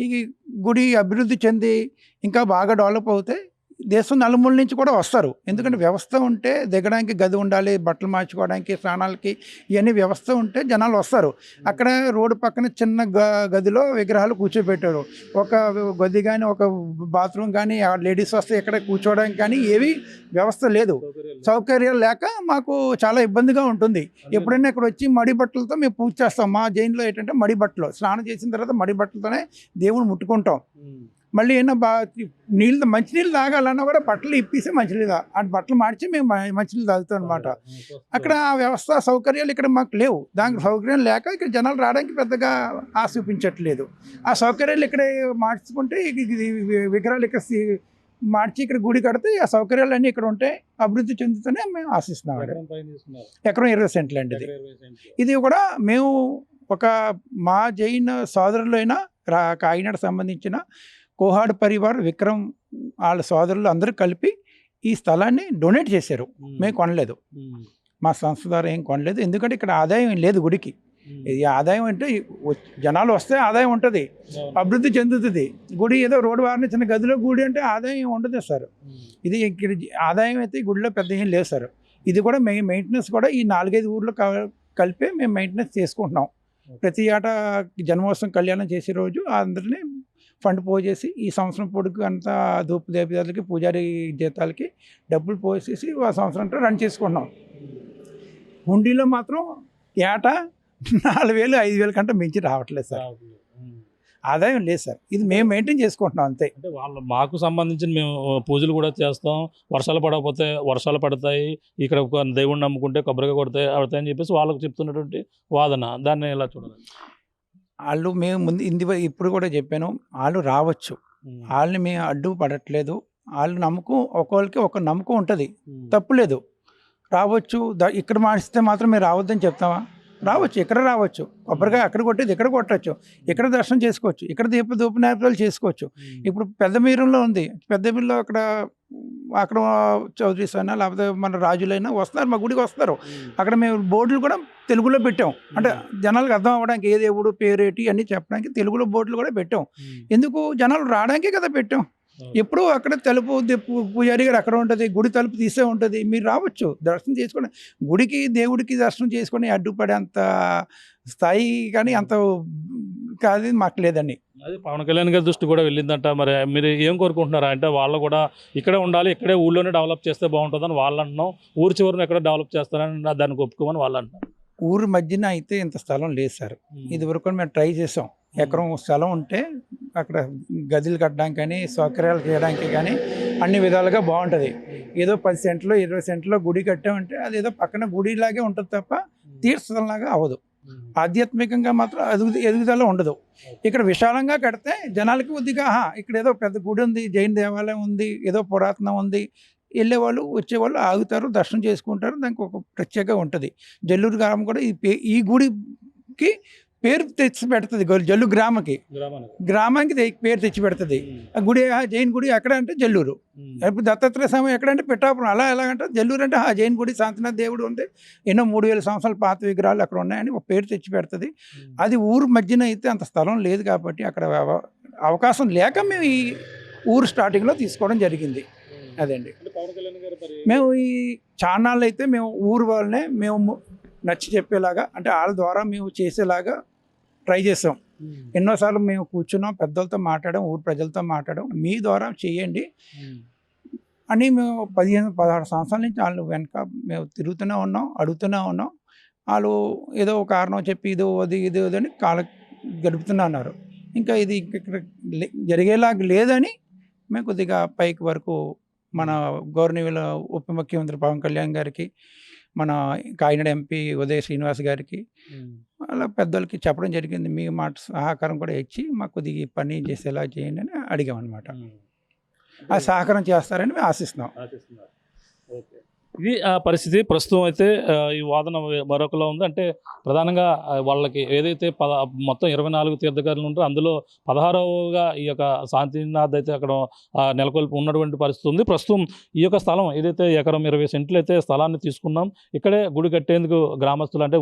ఈ గుడి అభివృద్ధి చెంది ఇంకా బాగా డెవలప్ అవుతే దేశం నలుమూల నుంచి కూడా వస్తారు. ఎందుకంటే వ్యవస్థ ఉంటే దిగడానికి గది ఉండాలి, బట్టలు మార్చుకోవడానికి, స్నానాలకి ఇవన్నీ వ్యవస్థ ఉంటే జనాలు వస్తారు. అక్కడ రోడ్డు పక్కన చిన్న గదిలో విగ్రహాలు కూర్చోబెట్టారు. ఒక గది కానీ ఒక బాత్రూమ్ కానీ లేడీస్ వస్తే ఇక్కడ కూర్చోవడానికి కానీ ఏవి వ్యవస్థ లేదు. సౌకర్యాలు లేక మాకు చాలా ఇబ్బందిగా ఉంటుంది. ఎప్పుడైనా ఇక్కడ వచ్చి మడి బట్టలతో మేము పూజ చేస్తాం. మా జైన్లో ఏంటంటే మడి బట్టలు స్నానం చేసిన తర్వాత మడి బట్టలతోనే దేవుని ముట్టుకుంటాం. మళ్ళీ ఏమన్నా మంచినీళ్ళు తాగాలన్నా కూడా బట్టలు ఇప్పేసి మంచినీళ్ళు అంటే బట్టలు మార్చి మేము మంచినీళ్ళు తాగుతాం అనమాట. అక్కడ ఆ వ్యవస్థ సౌకర్యాలు ఇక్కడ మాకు లేవు. దానికి సౌకర్యం లేక ఇక్కడ జనాలు రావడానికి పెద్దగా ఆశ చూపించట్లేదు. ఆ సౌకర్యాలు ఇక్కడే మార్చుకుంటే విగ్రహాలు ఇక్కడ మార్చి ఇక్కడ గుడి కడితే ఆ సౌకర్యాలన్నీ ఇక్కడ ఉంటే అభివృద్ధి చెందుతూనే మేము ఆశిస్తున్నాం. ఎకరం 20 సెంట్లు అండి. ఇది కూడా మేము ఒక మా జైన్ సోదరులైన కాకినాడ సంబంధించిన కోహాడ్ పరివార్ విక్రమ్ వాళ్ళ సోదరులు అందరూ కలిపి ఈ స్థలాన్ని డొనేట్ చేశారు. మేము కొనలేదు, మా సంస్థ ద్వారా ఏం కొనలేదు. ఎందుకంటే ఇక్కడ ఆదాయం లేదు గుడికి. ఇది ఆదాయం అంటే జనాలు వస్తే ఆదాయం ఉంటుంది, అభివృద్ధి చెందుతుంది. గుడి ఏదో రోడ్డు వారిని చిన్న గదిలో గుడి అంటే ఆదాయం ఉండదు సార్. ఇది ఇక్కడ ఆదాయం అయితే గుడిలో పెద్ద ఏం లేదు సార్. ఇది కూడా మెయింటెనెన్స్ కూడా ఈ 4-5 ఊర్లు కలిపి మేము మెయింటెనెన్స్ చేసుకుంటున్నాం. ప్రతి ఏటా జన్మోత్సవం కళ్యాణం చేసే రోజు అందరినీ ఫండ్ పోసేసి ఈ సంవత్సరం పొడుగు అంతా ధూపు దేవతలకి పూజారి జీతాలకి డబ్బులు పోసేసి ఆ సంవత్సరం అంతా రన్ చేసుకుంటున్నాం. హుండీలో మాత్రం ఏటా 4,000-5,000 కంటే మించి రావట్లేదు సార్. ఆదాయం లేదు సార్. ఇది మేము మెయింటైన్ చేసుకుంటున్నాం అంతే. అంటే మాకు సంబంధించిన మేము పూజలు కూడా చేస్తాం. వర్షాలు పడకపోతే వర్షాలు పడతాయి, ఇక్కడ ఒక దేవుడిని నమ్ముకుంటే కొబ్బరిగా పడతాయి అని చెప్పేసి వాళ్ళకు చెప్తున్నటువంటి వాదన, దాన్ని ఎలా చూడాలి? వాళ్ళు మేము ముందు ఇప్పుడు కూడా చెప్పాను, వాళ్ళు రావచ్చు, వాళ్ళని మేము అడ్డు పడట్లేదు. వాళ్ళు నమ్మకం ఒకరికి ఒక నమ్మకం ఉంటుంది, తప్పులేదు, రావచ్చు. ఇక్కడ మారిస్తే మాత్రం మీరు రావద్దని చెప్తామా? రావచ్చు, ఇక్కడ రావచ్చు. కొబ్బరికాయ అక్కడ కొట్టేది ఇక్కడ కొట్టచ్చు, ఇక్కడ దర్శనం చేసుకోవచ్చు, ఇక్కడ ధూపనేపాలు చేసుకోవచ్చు. ఇప్పుడు పెద్ద మీరంలో ఉంది, పెద్ద మీరులో అక్కడ చౌదరీస్ అయినా లేకపోతే మన రాజులైనా వస్తారు, మా గుడికి వస్తారు. అక్కడ మేము బోర్డులు కూడా తెలుగులో పెట్టాం. అంటే జనాలకు అర్థం అవ్వడానికి ఏ దేవుడు పేరేటి అన్నీ చెప్పడానికి తెలుగులో బోర్డులు కూడా పెట్టాం. ఎందుకు? జనాలు రావడానికే కదా పెట్టాం. ఎప్పుడు అక్కడ తలుపు పూజారి గారు అక్కడ ఉంటుంది, గుడి తలుపు తీసే ఉంటుంది. మీరు రావచ్చు, దర్శనం చేసుకొని గుడికి దేవుడికి దర్శనం చేసుకొని అడ్డుపడేంత స్థాయి కానీ అంత కాదు మాకు లేదండి. అది పవన్ కళ్యాణ్ గారి దృష్టి కూడా వెళ్ళిందంట. మరి మీరు ఏం కోరుకుంటున్నారా? అంటే వాళ్ళు కూడా ఇక్కడే ఉండాలి, ఇక్కడే ఊళ్ళోనే డెవలప్ చేస్తే బాగుంటుందని వాళ్ళు అంటున్నాం. ఊరి చివరిని ఎక్కడ డెవలప్ చేస్తారని దానికి ఒప్పుకోమని వాళ్ళు అంటున్నారు. ఊరి మధ్యన అయితే ఇంత స్థలం లేదు సార్. ఇది వరకు మేము ట్రై చేసాం. ఎకరం స్థలం ఉంటే అక్కడ గదులు కట్టడానికి కానీ సౌకర్యాలు చేయడానికి కానీ అన్ని విధాలుగా బాగుంటుంది. ఏదో 10 సెంట్లో 20 సెంట్లో గుడి కట్టామంటే అది ఏదో పక్కన గుడిలాగే ఉంటుంది తప్ప తీర్థంలాగా అవ్వదు. ఆధ్యాత్మికంగా మాత్రం ఎదుగుదల ఉండదు. ఇక్కడ విశాలంగా కడితే జనాలకి కొద్దిగా ఇక్కడ ఏదో పెద్ద గుడి ఉంది, జైన్ దేవాలయం ఉంది, ఏదో పురాతనం ఉంది, వెళ్ళేవాళ్ళు వచ్చేవాళ్ళు ఆగుతారు, దర్శనం చేసుకుంటారు. దానికి ఒక ప్రత్యేకంగా ఉంటుంది. జల్లూరు గ్రామం కూడా ఈ గుడికి పేరు తెచ్చి పెడుతుంది. జల్లు గ్రామానికి పేరు తెచ్చి పెడుతుంది. ఆ గుడి జైన్ గుడి ఎక్కడ అంటే జల్లూరు. ఇప్పుడు దత్తాత్రేయ స్వామి ఎక్కడంటే పిఠాపురం. అలా ఎలాగంటే జల్లూరు అంటే జైన్ గుడి, శాంతినాథ్ దేవుడు ఉంది, ఎన్నో 3,000 సంవత్సరాల పాత విగ్రహాలు అక్కడ ఉన్నాయని ఒక పేరు తెచ్చి పెడుతుంది. అది ఊరు మధ్యన అయితే అంత స్థలం లేదు కాబట్టి అక్కడ అవకాశం లేక మేము ఈ ఊరు స్టార్టింగ్లో తీసుకోవడం జరిగింది. అదండి. మేము ఈ ఛానల్ అయితే మేము ఊరు వాళ్ళనే మేము నచ్చి చెప్పేలాగా, అంటే వాళ్ళ ద్వారా మేము చేసేలాగా ట్రై చేసాం. ఎన్నోసార్లు మేము కూర్చున్నాం, పెద్దలతో మాట్లాడాం, ఊరు ప్రజలతో మాట్లాడాం, మీ ద్వారా చేయండి అని మేము 15-16 సంవత్సరాల నుంచి వాళ్ళు వెనక మేము తిరుగుతూనే ఉన్నాం, అడుగుతూనే ఉన్నాం. వాళ్ళు ఏదో ఒక కారణం చెప్పి ఇది అని కాల గడుపుతున్నా అన్నారు. ఇంకా ఇది ఇక్కడ జరిగేలాగా లేదని మేము కొద్దిగా పైకి వరకు మన గౌరవనీయుల ఉప ముఖ్యమంత్రి పవన్ కళ్యాణ్ గారికి, మన కాకినాడ ఎంపీ ఉదయ్ శ్రీనివాస్ గారికి, అలా పెద్దలకి చెప్పడం జరిగింది. మీ మాట సహకారం కూడా ఇచ్చి మాకు కొద్దిగా ఈ పని చేసేలా చేయండి అని అడిగామన్నమాట. ఆ సహకారం చేస్తారని మేము ఆశిస్తున్నాం. ఇది పరిస్థితి ప్రస్తుతం అయితే ఈ వాదన మరొకలా ఉంది. అంటే ప్రధానంగా వాళ్ళకి ఏదైతే మొత్తం 24 తీర్థకారులు ఉంటారో అందులో 16వగా ఈ యొక్క శాంతినాథ్ అయితే అక్కడ నెలకొల్పి ఉన్నటువంటి పరిస్థితి ఉంది. ప్రస్తుతం ఈ యొక్క స్థలం ఏదైతే ఎకరం 20 సెంట్లు అయితే స్థలాన్ని తీసుకున్నాం, ఇక్కడే గుడి కట్టేందుకు గ్రామస్తులు అంటే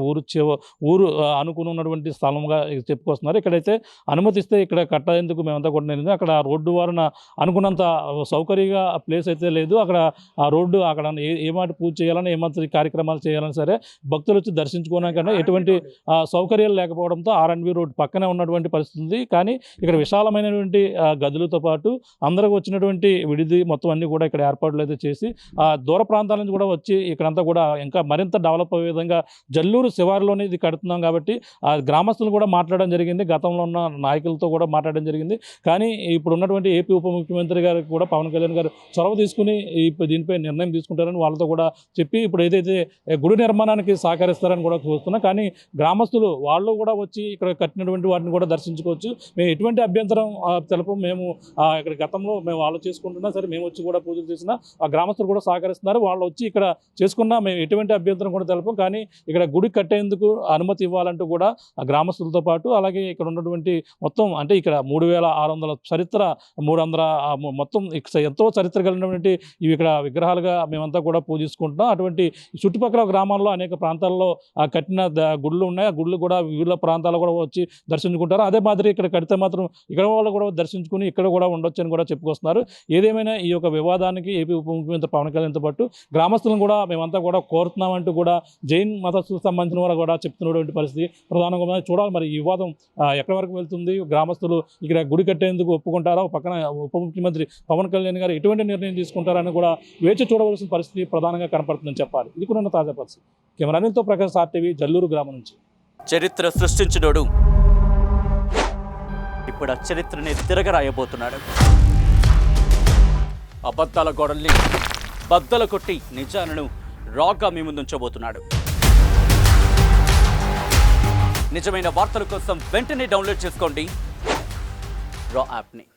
ఊరు అనుకుని ఉన్నటువంటి స్థలంగా చెప్పుకొస్తున్నారు. ఇక్కడైతే అనుమతిస్తే ఇక్కడ కట్టేందుకు మేమంతా కూడా నిర్ణయం. అక్కడ రోడ్డు వారిన అనుకున్నంత సౌకర్యంగా ప్లేస్ అయితే లేదు. అక్కడ ఆ రోడ్డు అక్కడ ఏమాట పూజ చేయాలని, ఏమాత్రం కార్యక్రమాలు చేయాలని సరే భక్తులు వచ్చి దర్శించుకోవడానికన్నా ఎటువంటి సౌకర్యాలు లేకపోవడంతో ఆర్ఎన్బి రోడ్ పక్కనే ఉన్నటువంటి పరిస్థితి ఉంది. కానీ ఇక్కడ విశాలమైనటువంటి గదులతో పాటు అందరికి వచ్చినటువంటి విడిది మొత్తం అన్ని కూడా ఇక్కడ ఏర్పాట్లు అయితే చేసి దూర ప్రాంతాల నుంచి కూడా వచ్చి ఇక్కడంతా కూడా ఇంకా మరింత డెవలప్ అయ్యే విధంగా జల్లూరు శివారులోనే ఇది కడుతున్నాం కాబట్టి ఆ గ్రామస్తులు కూడా మాట్లాడడం జరిగింది. గతంలో ఉన్న నాయకులతో కూడా మాట్లాడడం జరిగింది. కానీ ఇప్పుడు ఉన్నటువంటి ఏపీ ఉప ముఖ్యమంత్రి గారికి కూడా పవన్ కళ్యాణ్ గారు చొరవ తీసుకుని దీనిపై నిర్ణయం తీసుకుంటారని వాళ్ళతో కూడా చెప్పి ఇప్పుడు ఏదైతే గుడి నిర్మాణానికి సహకరిస్తారని కూడా చూస్తున్నాం. కానీ గ్రామస్తులు వాళ్ళు కూడా వచ్చి ఇక్కడ కట్టినటువంటి వాటిని కూడా దర్శించుకోవచ్చు. మేము ఎటువంటి అభ్యంతరం తెలపం. మేము ఇక్కడ గతంలో మేము వాళ్ళు చేసుకుంటున్నా సరే మేము వచ్చి కూడా పూజలు చేసినా ఆ గ్రామస్తులు కూడా సహకరిస్తున్నారు. వాళ్ళు వచ్చి ఇక్కడ చేసుకున్నా మేము ఎటువంటి అభ్యంతరం కూడా తెలపం. కానీ ఇక్కడ గుడి కట్టేందుకు అనుమతి ఇవ్వాలంటూ కూడా ఆ గ్రామస్తులతో పాటు అలాగే ఇక్కడ ఉన్నటువంటి మొత్తం అంటే ఇక్కడ 3600 చరిత్ర 300 మొత్తం ఎంతో చరిత్ర కలిగినటువంటి ఇవి ఇక్కడ విగ్రహాలుగా మేమంతా కూడా పూజించుకుంటున్నాం. అటువంటి చుట్టుపక్కల గ్రామాల్లో అనేక ప్రాంతాల్లో కట్టిన గుళ్ళు ఉన్నాయి. ఆ గుళ్ళు కూడా వివిధ ప్రాంతాల్లో కూడా వచ్చి దర్శించుకుంటారు. అదే మాదిరి ఇక్కడ కడితే మాత్రం ఇక్కడ వాళ్ళు కూడా దర్శించుకుని ఇక్కడ కూడా ఉండొచ్చు అని కూడా చెప్పుకొస్తున్నారు. ఏదేమైనా ఈ యొక్క వివాదానికి ఏపీ ఉప ముఖ్యమంత్రి పవన్ కళ్యాణ్తో పాటు గ్రామస్తులను కూడా మేమంతా కూడా కోరుతున్నామంటూ కూడా జైన్ మతస్థులకు సంబంధించిన వారు కూడా చెప్తున్నటువంటి పరిస్థితి ప్రధానంగా చూడాలి. మరి ఈ వివాదం ఎక్కడి వరకు వెళ్తుంది, గ్రామస్తులు ఇక్కడ గుడి కట్టేందుకు ఒప్పుకుంటారా, పక్కన ఉప ముఖ్యమంత్రి పవన్ కళ్యాణ్ గారు ఎటువంటి నిర్ణయం తీసుకుంటారని కూడా వేచి చూడవలసిన పరిస్థితి ప్రధానంగా కనపడుతుందని చెప్పాలి. ఇది కూడా తాజా పరిస్థితి. కెమెరా అనిల్తో ప్రకాష్, ఆర్టీవీ, జల్లూరు గ్రామం నుంచి. చరిత్ర సృష్టించినోడు ఇప్పుడు ఆ చరిత్రని తిరగరాయబోతున్నాడు. అబద్ధాల గోడల్ని బద్దలు కొట్టి నిజాలను రాగా మీ ముందుంచబోతున్నాడు. నిజమైన వార్తల కోసం వెంటనే డౌన్లోడ్ చేసుకోండి రా యాప్ని.